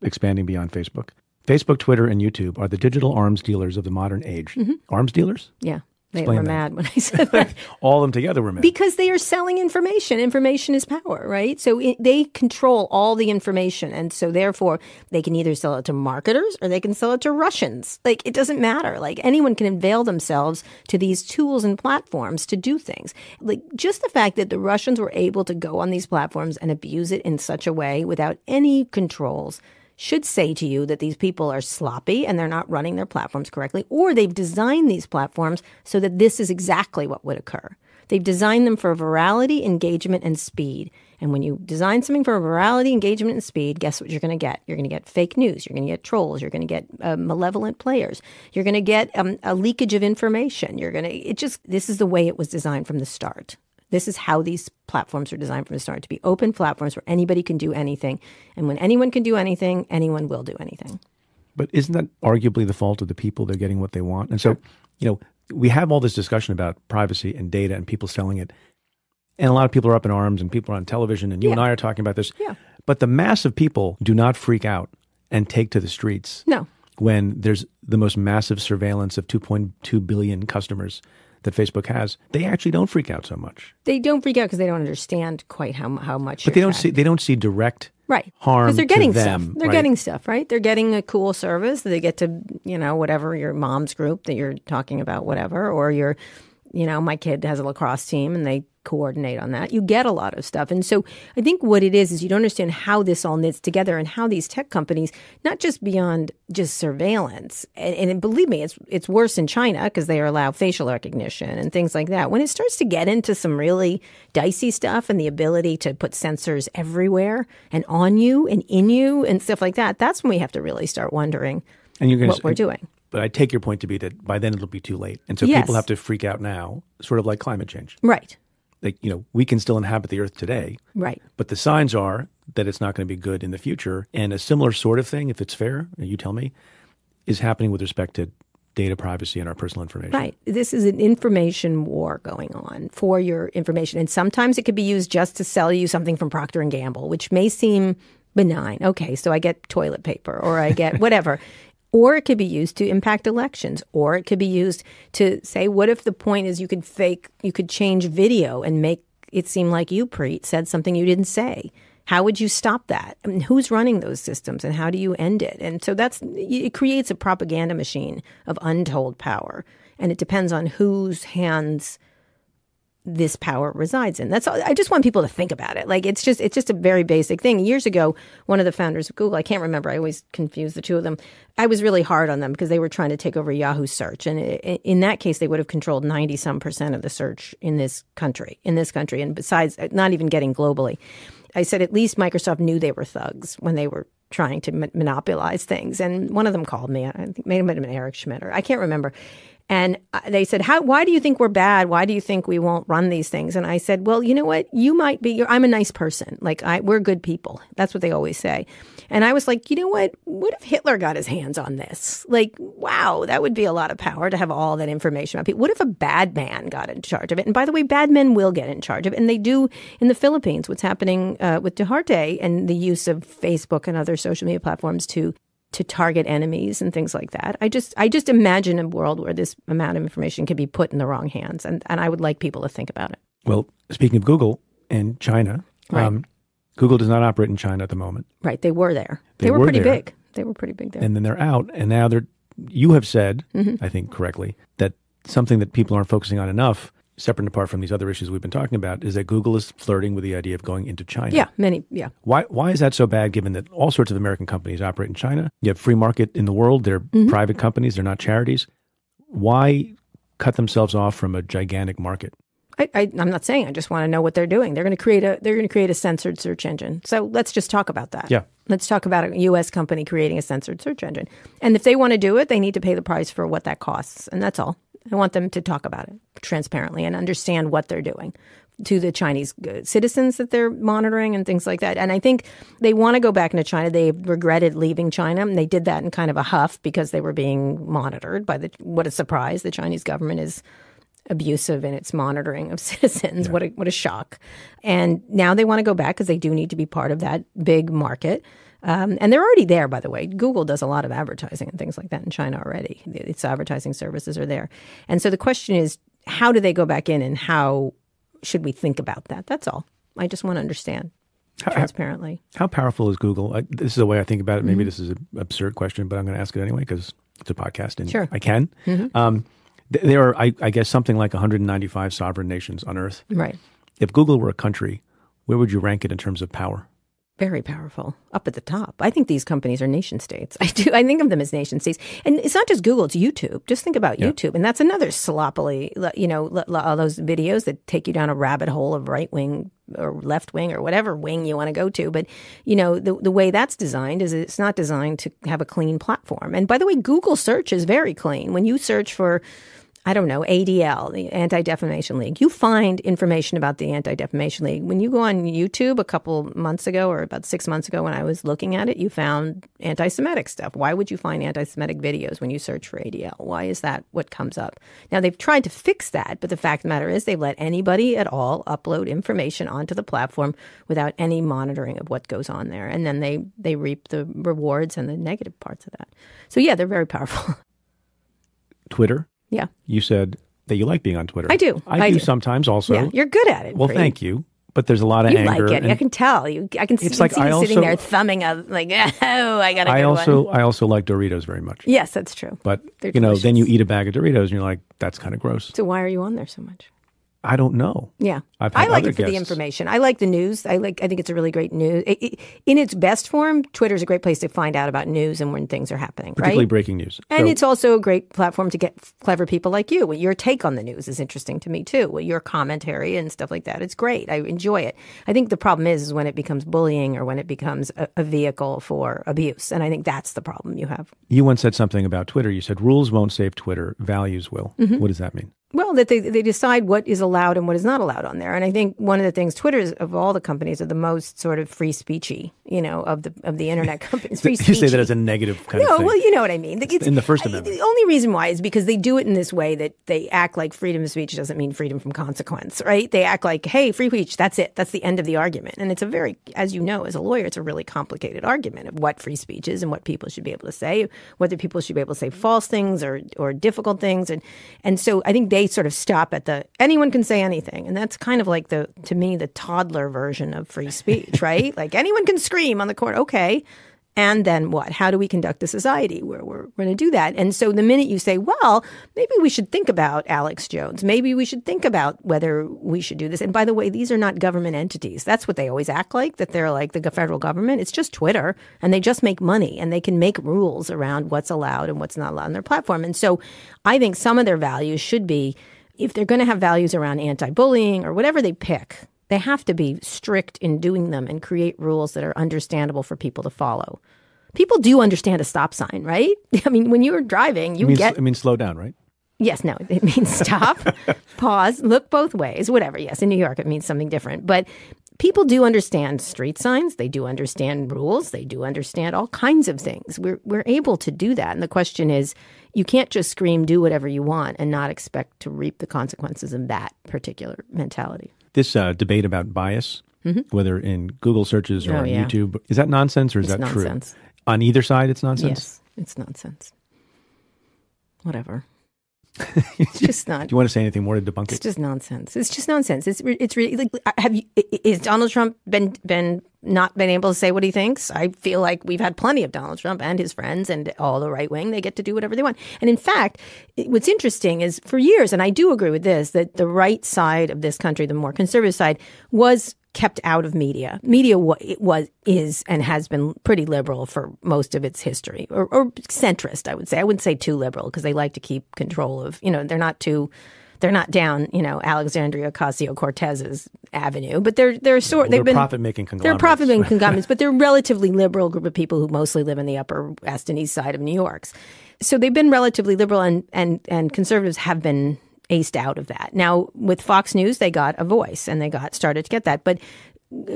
expanding beyond Facebook. Facebook, Twitter, and YouTube are the digital arms dealers of the modern age. Mm-hmm. Arms dealers? Yeah. They were mad when I said that. All of them together were mad. Because they are selling information. Information is power, right? So they control all the information. And so therefore, they can either sell it to marketers or they can sell it to Russians. Like, it doesn't matter. Like, anyone can avail themselves to these tools and platforms to do things. Like, just the fact that the Russians were able to go on these platforms and abuse it in such a way without any controls should say to you that these people are sloppy and they're not running their platforms correctly, or they've designed these platforms so that this is exactly what would occur. They've designed them for virality, engagement, and speed. And when you design something for virality, engagement, and speed, guess what you're going to get? You're going to get fake news. You're going to get trolls. You're going to get malevolent players. You're going to get a leakage of information. This is the way it was designed from the start. This is how these platforms are designed from the start, to be open platforms where anybody can do anything. And when anyone can do anything, anyone will do anything. But isn't that arguably the fault of the people? They're getting what they want. And so, we have all this discussion about privacy and data and people selling it. And a lot of people are up in arms and people are on television and you and I are talking about this. Yeah. But the mass of people do not freak out and take to the streets. No. When there's the most massive surveillance of 2.2 billion customers that Facebook has, they actually don't freak out so much. They don't freak out because they don't understand quite how much. But they don't see direct harm because they're getting to them. Stuff. They're getting stuff, right? They're getting a cool service. They get to, whatever, your mom's group that you're talking about, whatever, or your, my kid has a lacrosse team and they coordinate on that. You get a lot of stuff. And so I think what it is you don't understand how this all knits together and how these tech companies, not just beyond just surveillance, and believe me, it's worse in China because they allow facial recognition and things like that. When it starts to get into some really dicey stuff and the ability to put sensors everywhere and on you and in you and stuff like that, that's when we have to really start wondering what we're doing. But I take your point to be that by then it'll be too late. And so people have to freak out now, sort of like climate change. Right. Like, we can still inhabit the earth today. Right. But the signs are that it's not going to be good in the future. And a similar sort of thing, if it's fair, you tell me, is happening with respect to data privacy and our personal information. Right. This is an information war going on for your information. And sometimes it could be used just to sell you something from Procter & Gamble, which may seem benign. Okay, so I get toilet paper or I get whatever. Or it could be used to impact elections. Or it could be used to say, what if the point is you could change video and make it seem like you, Preet, said something you didn't say. How would you stop that? I mean, who's running those systems and how do you end it? And so it creates a propaganda machine of untold power. And it depends on whose hands this power resides in. That's all. I just want people to think about it. Like, it's just a very basic thing. Years ago, one of the founders of Google, I can't remember, I always confuse the two of them. I was really hard on them because they were trying to take over Yahoo search. And in that case, they would have controlled 90% of the search in this country. And besides, not even getting globally. I said, at least Microsoft knew they were thugs when they were trying to monopolize things. And one of them called me. I think it might have been Eric Schmidt, or I can't remember. And they said, why do you think we're bad? Why do you think we won't run these things? And I said, well, you know what? You might be, I'm a nice person. Like, we're good people. That's what they always say. And I was like, you know what? What if Hitler got his hands on this? Like, wow, that would be a lot of power to have all that information about people. What if a bad man got in charge of it? And by the way, bad men will get in charge of it. And they do in the Philippines, what's happening with Duterte and the use of Facebook and other social media platforms to target enemies and things like that. I just imagine a world where this amount of information could be put in the wrong hands. And I would like people to think about it. Well, speaking of Google and China, right. Google does not operate in China at the moment. Right. They were there. They were pretty big. They were pretty big there. And then they're out. And now you have said, I think correctly, that something that people aren't focusing on enough, separate and apart from these other issues we've been talking about, is that Google is flirting with the idea of going into China. Yeah. Why is that so bad, given that all sorts of American companies operate in China? You have free market in the world. They're private companies. They're not charities. Why cut themselves off from a gigantic market? I'm not saying. I just want to know what they're doing. They're going to create a censored search engine. So let's just talk about that. Yeah. Let's talk about a U.S. company creating a censored search engine. And if they want to do it, they need to pay the price for what that costs. And that's all. I want them to talk about it transparently and understand what they're doing to the Chinese citizens that they're monitoring and things like that. And I think they want to go back into China. They regretted leaving China, and they did that in kind of a huff because they were being monitored by what a surprise. The Chinese government is abusive in its monitoring of citizens. Yeah. What a shock. And now they want to go back because they do need to be part of that big market. And they're already there, by the way. Google does a lot of advertising and things like that in China already. Its advertising services are there. And so the question is, how do they go back in, and how should we think about that? That's all. I just want to understand transparently. How powerful is Google? This is the way I think about it. Maybe this is an absurd question, but I'm going to ask it anyway because it's a podcast and sure. I can. There are, I guess, something like 195 sovereign nations on Earth. Right. If Google were a country, where would you rank it in terms of power? Very powerful. Up at the top. I think these companies are nation states. I do. I think of them as nation states. And it's not just Google, it's YouTube. Just think about YouTube. And that's another sloppily, all those videos that take you down a rabbit hole of right wing or left wing or whatever wing you want to go to. But, the way that's designed is it's not designed to have a clean platform. And by the way, Google search is very clean. When you search for, I don't know, ADL, the Anti-Defamation League, you find information about the Anti-Defamation League. When you go on YouTube a couple months ago, or about 6 months ago when I was looking at it, you found anti-Semitic stuff. Why would you find anti-Semitic videos when you search for ADL? Why is that what comes up? Now, they've tried to fix that, but the fact of the matter is they've let anybody at all upload information onto the platform without any monitoring of what goes on there. And then they reap the rewards and the negative parts of that. So, yeah, they're very powerful. Twitter? Yeah. You said that you like being on Twitter. I do. I do sometimes also. Yeah, you're good at it. Well, Preet. Thank you. But there's a lot of anger. You like it. I can tell. I can see you sitting there thumbing up like, oh, I got a good one. I also like Doritos very much. Yes, that's true. But, then you eat a bag of Doritos and you're like, that's kind of gross. So why are you on there so much? I don't know. Yeah. I like it for the information. I like the news. I think it's a really great news. In its best form, Twitter's a great place to find out about news and when things are happening, particularly breaking news. And it's also a great platform to get clever people like you. Your take on the news is interesting to me, too. Your commentary and stuff like that. It's great. I enjoy it. I think the problem is when it becomes bullying or when it becomes a vehicle for abuse. And I think that's the problem you have. You once said something about Twitter. You said, rules won't save Twitter, values will. Mm-hmm. What does that mean? Well, that they decide what is allowed and what is not allowed on there. And I think one of the things, Twitter is, of all the companies, are the most sort of free speechy, of the internet companies. Free speechy. You say that as a negative kind of thing. No, well, you know what I mean. In the First Amendment. The only reason why is because they do it in this way that they act like freedom of speech doesn't mean freedom from consequence, right? They act like, hey, free speech, that's it. That's the end of the argument. And it's a very, as you know, as a lawyer, it's a really complicated argument of what free speech is and what people should be able to say, whether people should be able to say false things or difficult things. And so I think they sort of stop at anyone can say anything. And that's kind of like to me, the toddler version of free speech, right? Like anyone can scream on the court. Okay. And then what? How do we conduct a society where we're going to do that? And so the minute you say, well, maybe we should think about Alex Jones. Maybe we should think about whether we should do this. And by the way, these are not government entities. That's what they always act like, that they're like the federal government. It's just Twitter. And they just make money. And they can make rules around what's allowed and what's not allowed on their platform. And so I think some of their values should be, if they're going to have values around anti-bullying or whatever they pick, they have to be strict in doing them and create rules that are understandable for people to follow. People do understand a stop sign, right? I mean, when you're driving, it means slow down, right? Yes, no, it means stop, pause, look both ways, whatever. Yes, in New York, it means something different. But people do understand street signs. They do understand rules. They do understand all kinds of things. We're able to do that. And the question is, you can't just scream, do whatever you want and not expect to reap the consequences of that particular mentality. This debate about bias, whether in Google searches or on YouTube, is that nonsense or is that nonsense. True? On either side, it's nonsense? Yes, it's nonsense. Whatever. It's just not. Do you want to say anything more to debunk it? It's just nonsense. It's just nonsense. It's really like, is Donald Trump been not been able to say what he thinks? I feel like we've had plenty of Donald Trump and his friends and all the right wing. They get to do whatever they want. And in fact, what's interesting is for years, and I do agree with this, that the right side of this country, the more conservative side, was kept out of media. Media is and has been pretty liberal for most of its history, or centrist, I would say. I wouldn't say too liberal because they like to keep control of, they're They're not down, Alexandria Ocasio-Cortez's avenue, but they're profit-making conglomerates. They're profit-making conglomerates, but they're a relatively liberal group of people who mostly live in the Upper West and East Side of New York. So they've been relatively liberal, and conservatives have been aced out of that. Now, with Fox News, they got a voice, and they started to get that. But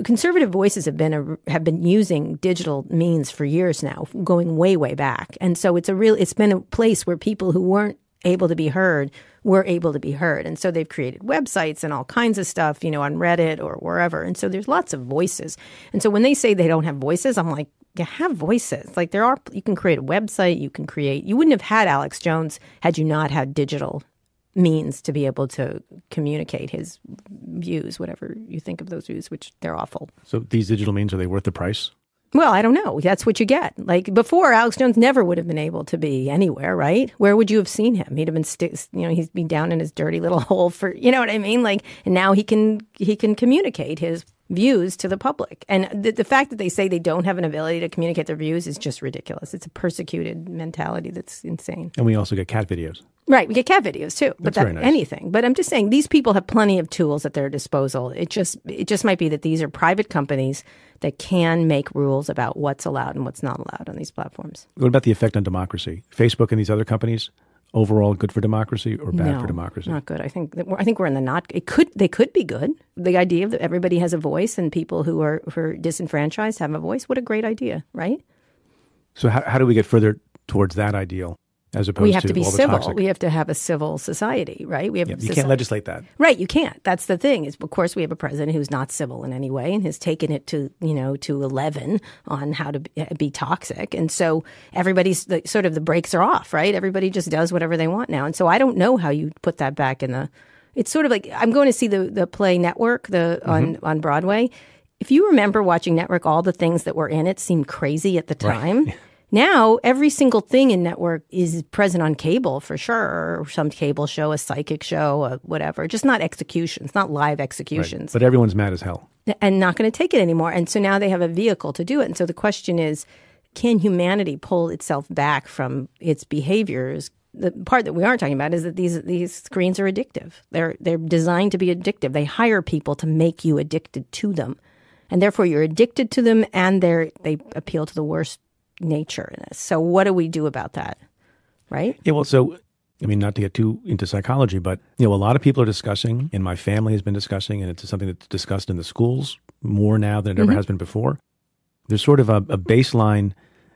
conservative voices have been using digital means for years now, going way, way back. And so it's been a place where people who weren't able to be heard were able to be heard. And so they've created websites and all kinds of stuff, on Reddit or wherever. And so there's lots of voices. And so when they say they don't have voices, I'm like, you have voices. Like you can create a website, you wouldn't have had Alex Jones had you not had digital means to be able to communicate his views, whatever you think of those views, which they're awful. So these digital means, are they worth the price? Well, I don't know. That's what you get. Like before, Alex Jones never would have been able to be anywhere, right? Where would you have seen him? He'd have been, he'd be down in his dirty little hole for, you know what I mean? Like, and now he can communicate his views to the public. And the fact that they say they don't have an ability to communicate their views is just ridiculous. It's a persecuted mentality that's insane. And we also get cat videos. Right. We get cat videos too. But that's very nice. Anything. But I'm just saying these people have plenty of tools at their disposal. It just might be that these are private companies that can make rules about what's allowed and what's not allowed on these platforms. What about the effect on democracy? Facebook and these other companies, overall good for democracy or bad for democracy? Not good. I think we're in the not. They could be good. The idea that everybody has a voice and people who are disenfranchised have a voice. What a great idea, right? So how do we get further towards that ideal? As opposed we have to be all the civil. toxic. We have to have a civil society, right? You can't legislate that, right? You can't. That's the thing. Is of course we have a president who's not civil in any way and has taken it to 11 on how to be toxic, and so everybody's the brakes are off, right? Everybody just does whatever they want now, and so I don't know how you put that back in the. It's sort of like I'm going to see the play Network on Broadway. If you remember watching Network, all the things that were in it seemed crazy at the time. Right. Now, every single thing in Network is present on cable for sure, or some cable show, a psychic show, whatever. Just not executions, not live executions. Right. But everyone's mad as hell. And not going to take it anymore. And so now they have a vehicle to do it. And so the question is, can humanity pull itself back from its behaviors? The part that we aren't talking about is that these screens are addictive. They're designed to be addictive. They hire people to make you addicted to them. And therefore, you're addicted to them, and they appeal to the worst nature in this. So what do we do about that? Right? Yeah, well, so, not to get too into psychology, but, a lot of people are discussing, and my family has been discussing, and it's something that's discussed in the schools more now than it ever has been before. There's sort of a baseline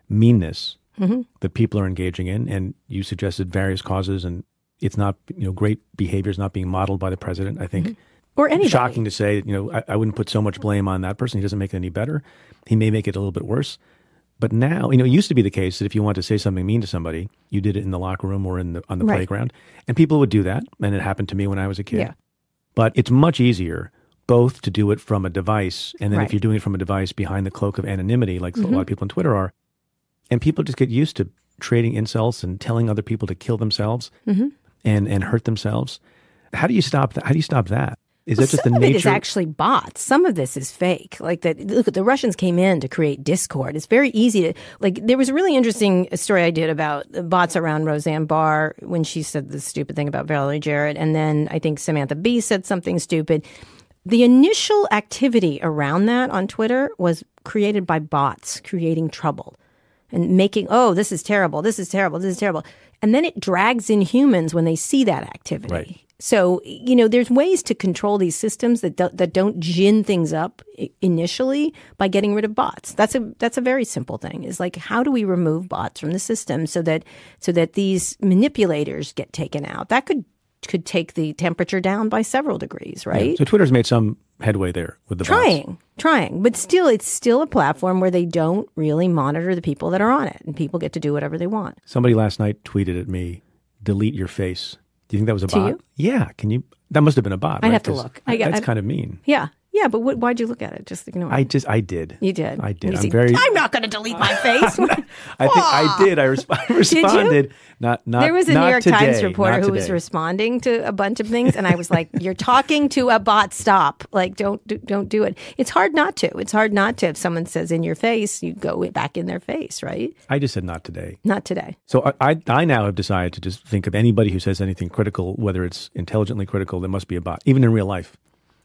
meanness that people are engaging in, and you suggested various causes, and it's not, great behavior is not being modeled by the president, I think. Or anybody. Shocking to say, I wouldn't put so much blame on that person. He doesn't make it any better. He may make it a little bit worse. But now, it used to be the case that if you wanted to say something mean to somebody, you did it in the locker room or on the right. playground. And people would do that. And it happened to me when I was a kid. Yeah. But it's much easier both to do it from a device, and then right. if you're doing it from a device behind the cloak of anonymity, like a lot of people on Twitter are, and people just get used to trading insults and telling other people to kill themselves and hurt themselves. How do you stop that? How do you stop that? Is that just the nature? Some of it is actually bots. Some of this is fake. Like that. Look, the Russians came in to create discord. It's very easy to There was a really interesting story I did about the bots around Roseanne Barr when she said the stupid thing about Valerie Jarrett, and then I think Samantha Bee said something stupid. The initial activity around that on Twitter was created by bots creating trouble and making, this is terrible, this is terrible, this is terrible, and then it drags in humans when they see that activity. Right. So, there's ways to control these systems that don't gin things up initially by getting rid of bots. That's a very simple thing. Is like, how do we remove bots from the system so that these manipulators get taken out? That could take the temperature down by several degrees, right? Yeah. So Twitter's made some headway there with the bots. Trying. But still, it's still a platform where they don't really monitor the people that are on it, and people get to do whatever they want. Somebody last night tweeted at me, "Delete your face." Do you think that was a bot? You? Yeah. Can you? That must have been a bot. I'd right? have to look. That's kind of mean. Yeah. Yeah, but why'd you look at it? Just ignore it. I did. You did. I did. I'm not going to delete my face. I think I did. I responded. Did you? Not there was a not New York today, Times reporter not who was today. responding to a bunch of things, and I was like, "You're talking to a bot. Stop! Like, don't do it." It's hard not to. It's hard not to. If someone says in your face, you go back in their face, right? I just said not today. Not today. So I now have decided to just think of anybody who says anything critical, whether it's intelligently critical, there must be a bot, even in real life.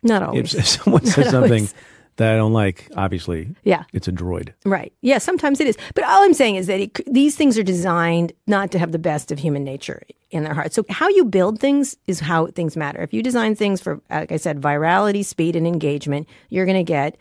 Not always. If someone says something that I don't like, obviously, it's a droid. Right. Yeah, sometimes it is. But all I'm saying is that these things are designed not to have the best of human nature in their heart. So how you build things is how things matter. If you design things for, like I said, virality, speed, and engagement, you're going to get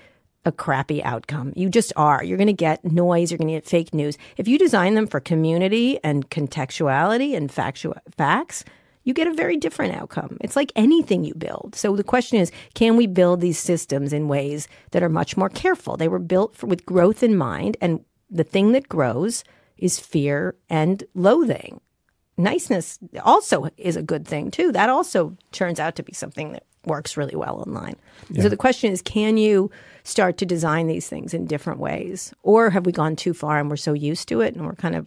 a crappy outcome. You just are. You're going to get noise. You're going to get fake news. If you design them for community and contextuality and facts, you get a very different outcome. It's like anything you build. So the question is, can we build these systems in ways that are much more careful? They were built with growth in mind, and the thing that grows is fear and loathing. Niceness also is a good thing, too. That also turns out to be something that works really well online. Yeah. So the question is, can you start to design these things in different ways? Or have we gone too far and we're so used to it and we're kind of,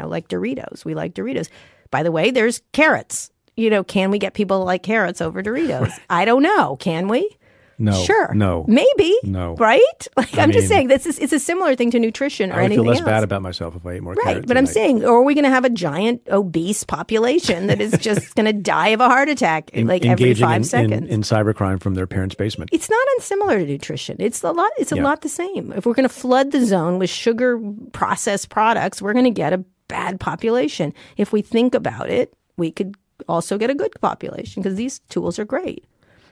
like Doritos. We like Doritos. By the way, there's carrots. Can we get people to like carrots over Doritos? I don't know. Can we? No. Sure. No. Maybe. No. Right? I'm just saying it's a similar thing to nutrition or anything else. I would feel less bad about myself if I ate more carrots. Right. But I'm saying, or are we going to have a giant obese population that is just going to die of a heart attack every 5 seconds? In cybercrime from their parents' basement. It's not unsimilar to nutrition. It's a lot the same. If we're going to flood the zone with sugar processed products, we're going to get a bad population. If we think about it, we could also get a good population because these tools are great.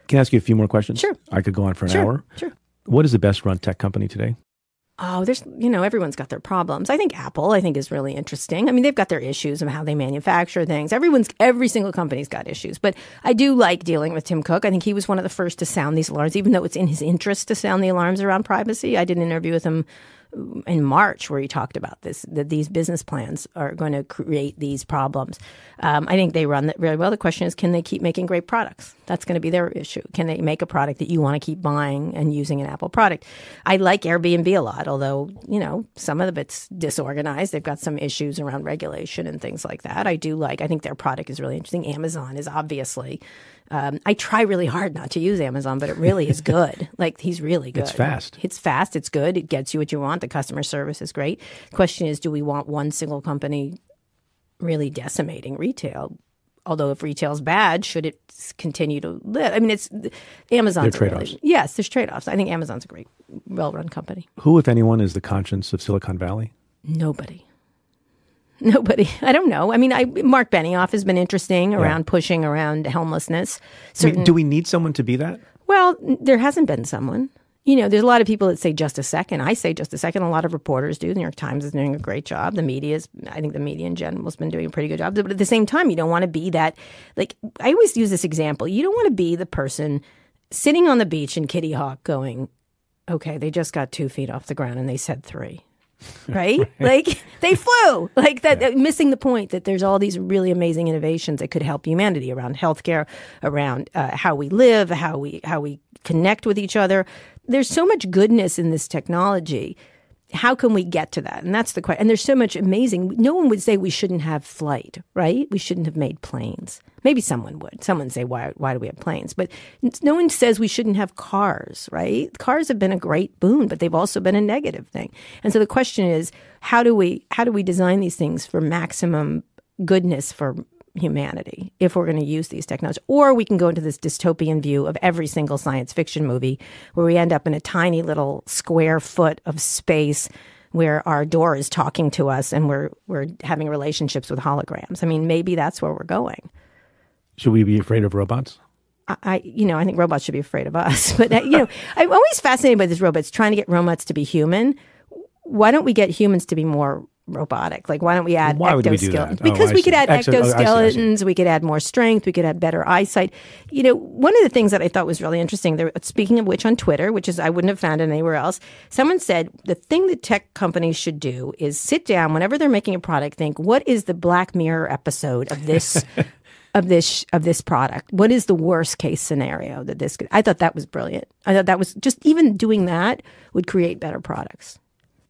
Can I ask you a few more questions? Sure. I could go on for an hour. Sure. What is the best run tech company today? Oh, there's, everyone's got their problems. I think Apple, is really interesting. I mean, they've got their issues of how they manufacture things. Every single company's got issues. But I do like dealing with Tim Cook. I think he was one of the first to sound these alarms, even though it's in his interest to sound the alarms around privacy. I did an interview with him in March where he talked about this, that these business plans are going to create these problems. I think they run that really well. The question is, can they keep making great products? That's going to be their issue. Can they make a product that you want to keep buying and using an Apple product? I like Airbnb a lot, although, some of it's disorganized. They've got some issues around regulation and things like that. I think their product is really interesting. Amazon is obviously... I try really hard not to use Amazon, but it really is good. He's really good. It's fast. It's fast. It's good. It gets you what you want. The customer service is great. The question is, do we want one single company really decimating retail? Although if retail's bad, should it continue to live? I mean, Amazon's there are trade-offs. Yes, there's trade-offs. I think Amazon's a great, well-run company. Who, if anyone, is the conscience of Silicon Valley? Nobody. I don't know. I mean, Mark Benioff has been interesting around pushing around homelessness. Do we need someone to be that? Well, there hasn't been someone. There's a lot of people that say just a second. I say just a second. A lot of reporters do. The New York Times is doing a great job. I think the media in general has been doing a pretty good job. But at the same time, you don't want to be that. I always use this example. You don't want to be the person sitting on the beach in Kitty Hawk going, okay, they just got 2 feet off the ground and they said 3. Right? They flew that, missing the point that there's all these really amazing innovations that could help humanity around healthcare, around how we live, how we connect with each other. There's so much goodness in this technology. How can we get to that? And that's the question. And there's so much amazing. No one would say we shouldn't have flight, right? We shouldn't have made planes. Maybe someone would. Someone say, why do we have planes? But no one says we shouldn't have cars, right? Cars have been a great boon, but they've also been a negative thing. And so the question is, how do we design these things for maximum goodness for humanity if we're going to use these technologies? Or we can go into this dystopian view of every single science fiction movie where we end up in a tiny little square foot of space where our door is talking to us and we're having relationships with holograms. I mean, maybe that's where we're going. Should we be afraid of robots? I think robots should be afraid of us. But, I'm always fascinated by these robots, trying to get robots to be human. Why don't we get humans to be more robotic? Why don't we add exoskeletons? Because we could add exoskeletons, we could add more strength, we could add better eyesight. One of the things that I thought was really interesting, speaking of which on Twitter, which is I wouldn't have found it anywhere else, someone said the thing that tech companies should do is sit down whenever they're making a product, think, what is the Black Mirror episode of this of this product? What is the worst case scenario that this could? I thought that was brilliant. I thought that was just even doing that would create better products.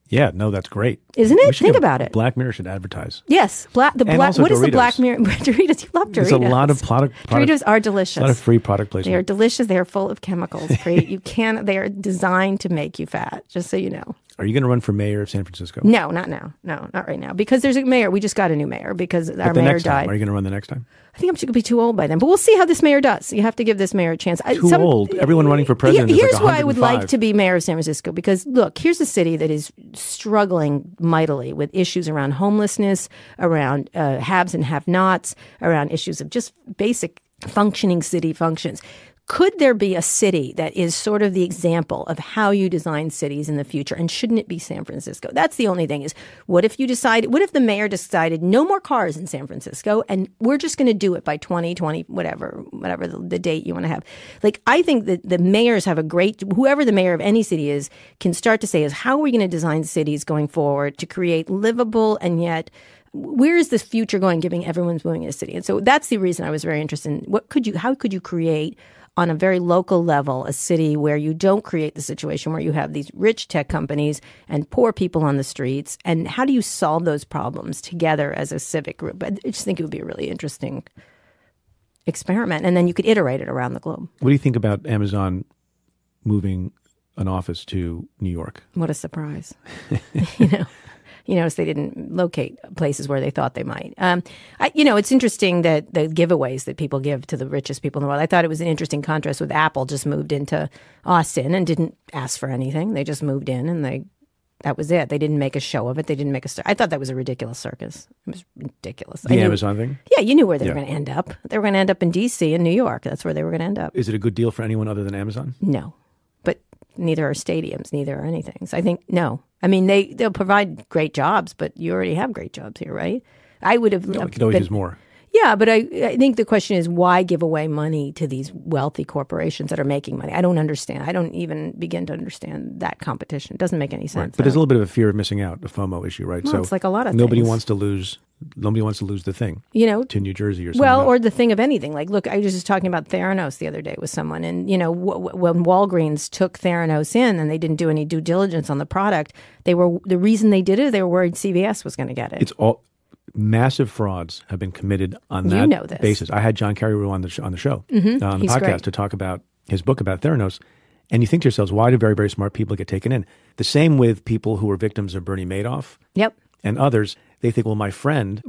Yeah, no, that's great. Isn't it? Think about it. Black Mirror should advertise. Yes. What Doritos. is the Black Mirror? Doritos. You love Doritos. There's a lot of Doritos are delicious. A lot of free product placement. They are delicious. They are full of chemicals. They are designed to make you fat, just so you know. Are you going to run for mayor of San Francisco? No, not now. No, not right now. Because there's a mayor. We just got a new mayor because our mayor died. Are you going to run the next time? I think I'm going to be too old by then. But we'll see how this mayor does. You have to give this mayor a chance. Too old? Everyone running for president is like 105. Here's why I would like to be mayor of San Francisco. Because, look, here's a city that is struggling mightily with issues around homelessness, around haves and have-nots, around issues of just basic functioning city functions. Could there be a city that is sort of the example of how you design cities in the future? And shouldn't it be San Francisco? That's the only thing is, what if the mayor decided no more cars in San Francisco and we're just going to do it by 2020, whatever the date you want to have. Like, I think that the mayors have whoever the mayor of any city is, can start to say is, how are we going to design cities going forward to create livable and yet where is this future going, giving everyone's moving in a city? And so that's the reason I was very interested in how could you create on a very local level, a city where you don't create the situation where you have these rich tech companies and poor people on the streets. And how do you solve those problems together as a civic group? I just think it would be a really interesting experiment. And then you could iterate it around the globe. What do you think about Amazon moving an office to New York? What a surprise. You notice they didn't locate places where they thought they might. It's interesting that the giveaways that people give to the richest people in the world. I thought it was an interesting contrast with Apple just moved into Austin and didn't ask for anything. They just moved in and that was it. They didn't make a show of it. They didn't make I thought that was a ridiculous circus. It was ridiculous. The Amazon thing? Yeah, you knew where they were going to end up. They were going to end up in D.C. and New York. That's where they were going to end up. Is it a good deal for anyone other than Amazon? No. But neither are stadiums, neither are anything. So I think, no. I mean, they'll provide great jobs, but you already have great jobs here, right? I would have... No, we could always use more. Yeah, but I think the question is, why give away money to these wealthy corporations that are making money? I don't understand. I don't even begin to understand that competition. It doesn't make any sense. Right. But there's a little bit of a fear of missing out, a FOMO issue, right? Well, so it's like a lot of nobody things. wants to lose the thing, to New Jersey or something. Well, or the thing of anything. Like, look, I was just talking about Theranos the other day with someone. And, when Walgreens took Theranos in and they didn't do any due diligence on the product, the reason they did it, they were worried CVS was going to get it. It's all... Massive frauds have been committed on that basis. I had John Carreyrou on the show, on the podcast, great. to talk about his book about Theranos. And you think to yourselves, why do very, very smart people get taken in? The same with people who were victims of Bernie Madoff and others. They think, well, my friend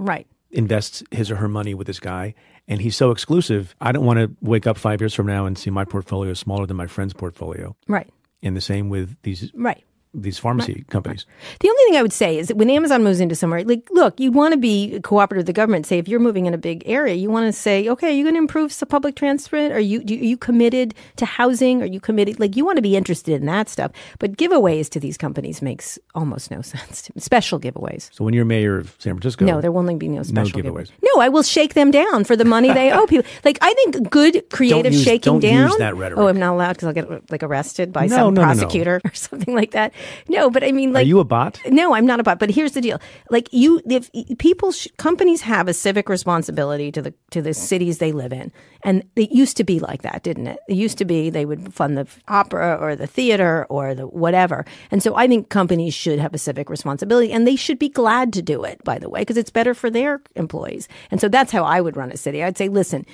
invests his or her money with this guy, and he's so exclusive. I don't want to wake up 5 years from now and see my portfolio smaller than my friend's portfolio. Right. And the same with these... Right. These pharmacy companies. The only thing I would say is that when Amazon moves into somewhere, like, look, you want to be cooperative with the government. Say, if you're moving in a big area, you want to say, okay, are you going to improve public transport? Are you committed to housing? Are you committed? Like, you want to be interested in that stuff. But giveaways to these companies makes almost no sense to me. Special giveaways. So when you're mayor of San Francisco, no, there will only be no special giveaways. No, I will shake them down for the money they owe people. Like, I think good creative shaking down. Don't use that rhetoric. Oh, I'm not allowed because I'll get like arrested by some prosecutor or something like that. No, but I mean, like, are you a bot? No, I'm not a bot. But here's the deal: like, if companies have a civic responsibility to the cities they live in, and it used to be like that, didn't it? It used to be they would fund the opera or the theater or the whatever. And so I think companies should have a civic responsibility, and they should be glad to do it, by the way, because it's better for their employees. And so that's how I would run a city. I'd say, listen,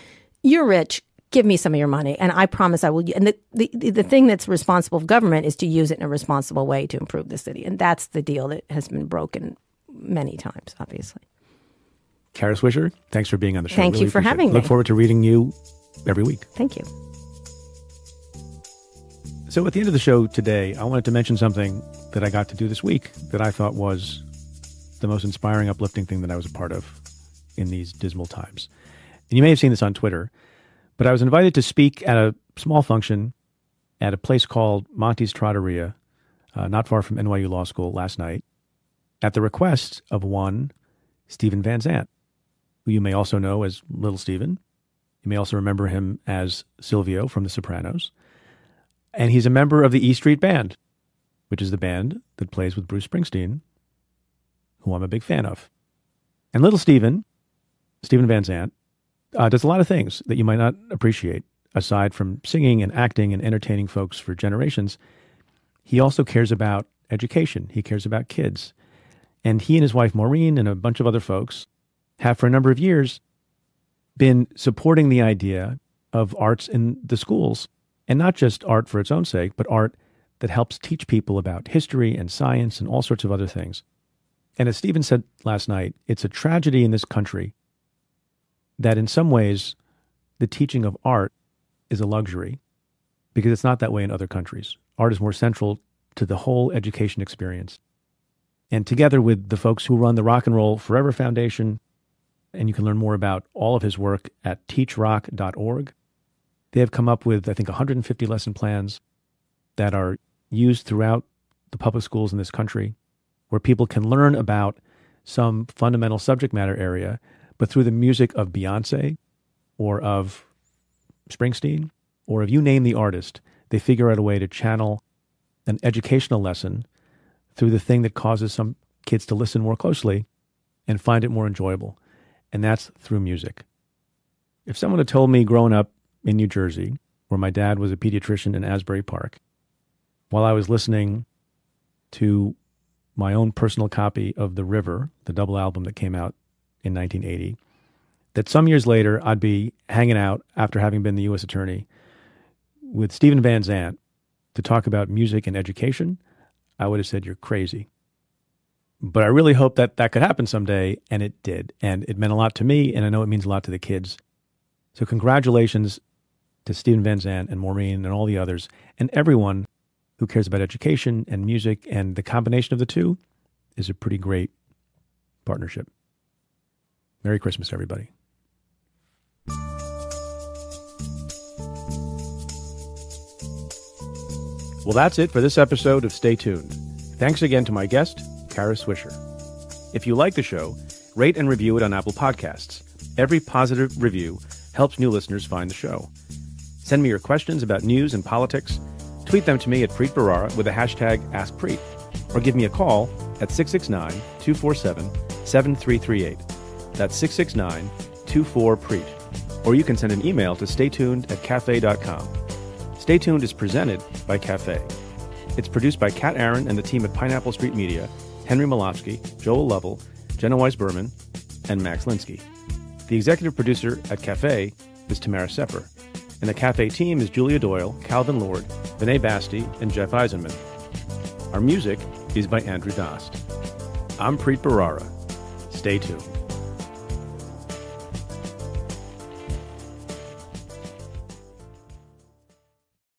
you're rich. Give me some of your money, and I promise I will. And the thing that's responsible for government is to use it in a responsible way to improve the city. And that's the deal that has been broken many times, obviously. Kara Swisher, thanks for being on the show. Thank you for having me. Look forward to reading you every week. Thank you. So at the end of the show today, I wanted to mention something that I got to do this week that I thought was the most inspiring, uplifting thing that I was a part of in these dismal times. And you may have seen this on Twitter, but I was invited to speak at a small function at a place called Monty's Trattoria, not far from NYU Law School last night, at the request of one Steven Van Zandt, who you may also know as Little Steven. You may also remember him as Silvio from The Sopranos. And he's a member of the E Street Band, which is the band that plays with Bruce Springsteen, who I'm a big fan of. And Little Steven Van Zandt, does a lot of things that you might not appreciate. Aside from singing and acting and entertaining folks for generations, he also cares about education. He cares about kids. And he and his wife, Maureen, and a bunch of other folks have for a number of years been supporting the idea of arts in the schools. And not just art for its own sake, but art that helps teach people about history and science and all sorts of other things. And as Stephen said last night, it's a tragedy in this country that in some ways the teaching of art is a luxury, because it's not that way in other countries. Art is more central to the whole education experience. And together with the folks who run the Rock and Roll Forever Foundation, and you can learn more about all of his work at teachrock.org, they have come up with, I think, 150 lesson plans that are used throughout the public schools in this country, where people can learn about some fundamental subject matter area, but through the music of Beyonce or of Springsteen, or if you name the artist, they figure out a way to channel an educational lesson through the thing that causes some kids to listen more closely and find it more enjoyable. And that's through music. If someone had told me growing up in New Jersey, where my dad was a pediatrician in Asbury Park, while I was listening to my own personal copy of The River, the double album that came out in 1980, that some years later I'd be hanging out after having been the U.S. attorney with Stephen Van Zandt to talk about music and education, I would have said, you're crazy. But I really hope that that could happen someday, and it did. And it meant a lot to me, and I know it means a lot to the kids. So congratulations to Stephen Van Zandt and Maureen and all the others, and everyone who cares about education and music, and the combination of the two is a pretty great partnership. Merry Christmas, everybody. Well, that's it for this episode of Stay Tuned. Thanks again to my guest, Kara Swisher. If you like the show, rate and review it on Apple Podcasts. Every positive review helps new listeners find the show. Send me your questions about news and politics. Tweet them to me at Preet Bharara with the hashtag AskPreet, or give me a call at 669-247-7338. That's 669-24-PREET. Or you can send an email to staytuned@cafe.com. Stay Tuned is presented by Cafe. It's produced by Kat Aaron and the team at Pineapple Street Media, Henry Molofsky, Joel Lovell, Jenna Weiss-Berman, and Max Linsky. The executive producer at Cafe is Tamara Sepper, and the Cafe team is Julia Doyle, Calvin Lord, Vinay Basti, and Jeff Eisenman. Our music is by Andrew Dost. I'm Preet Bharara. Stay tuned.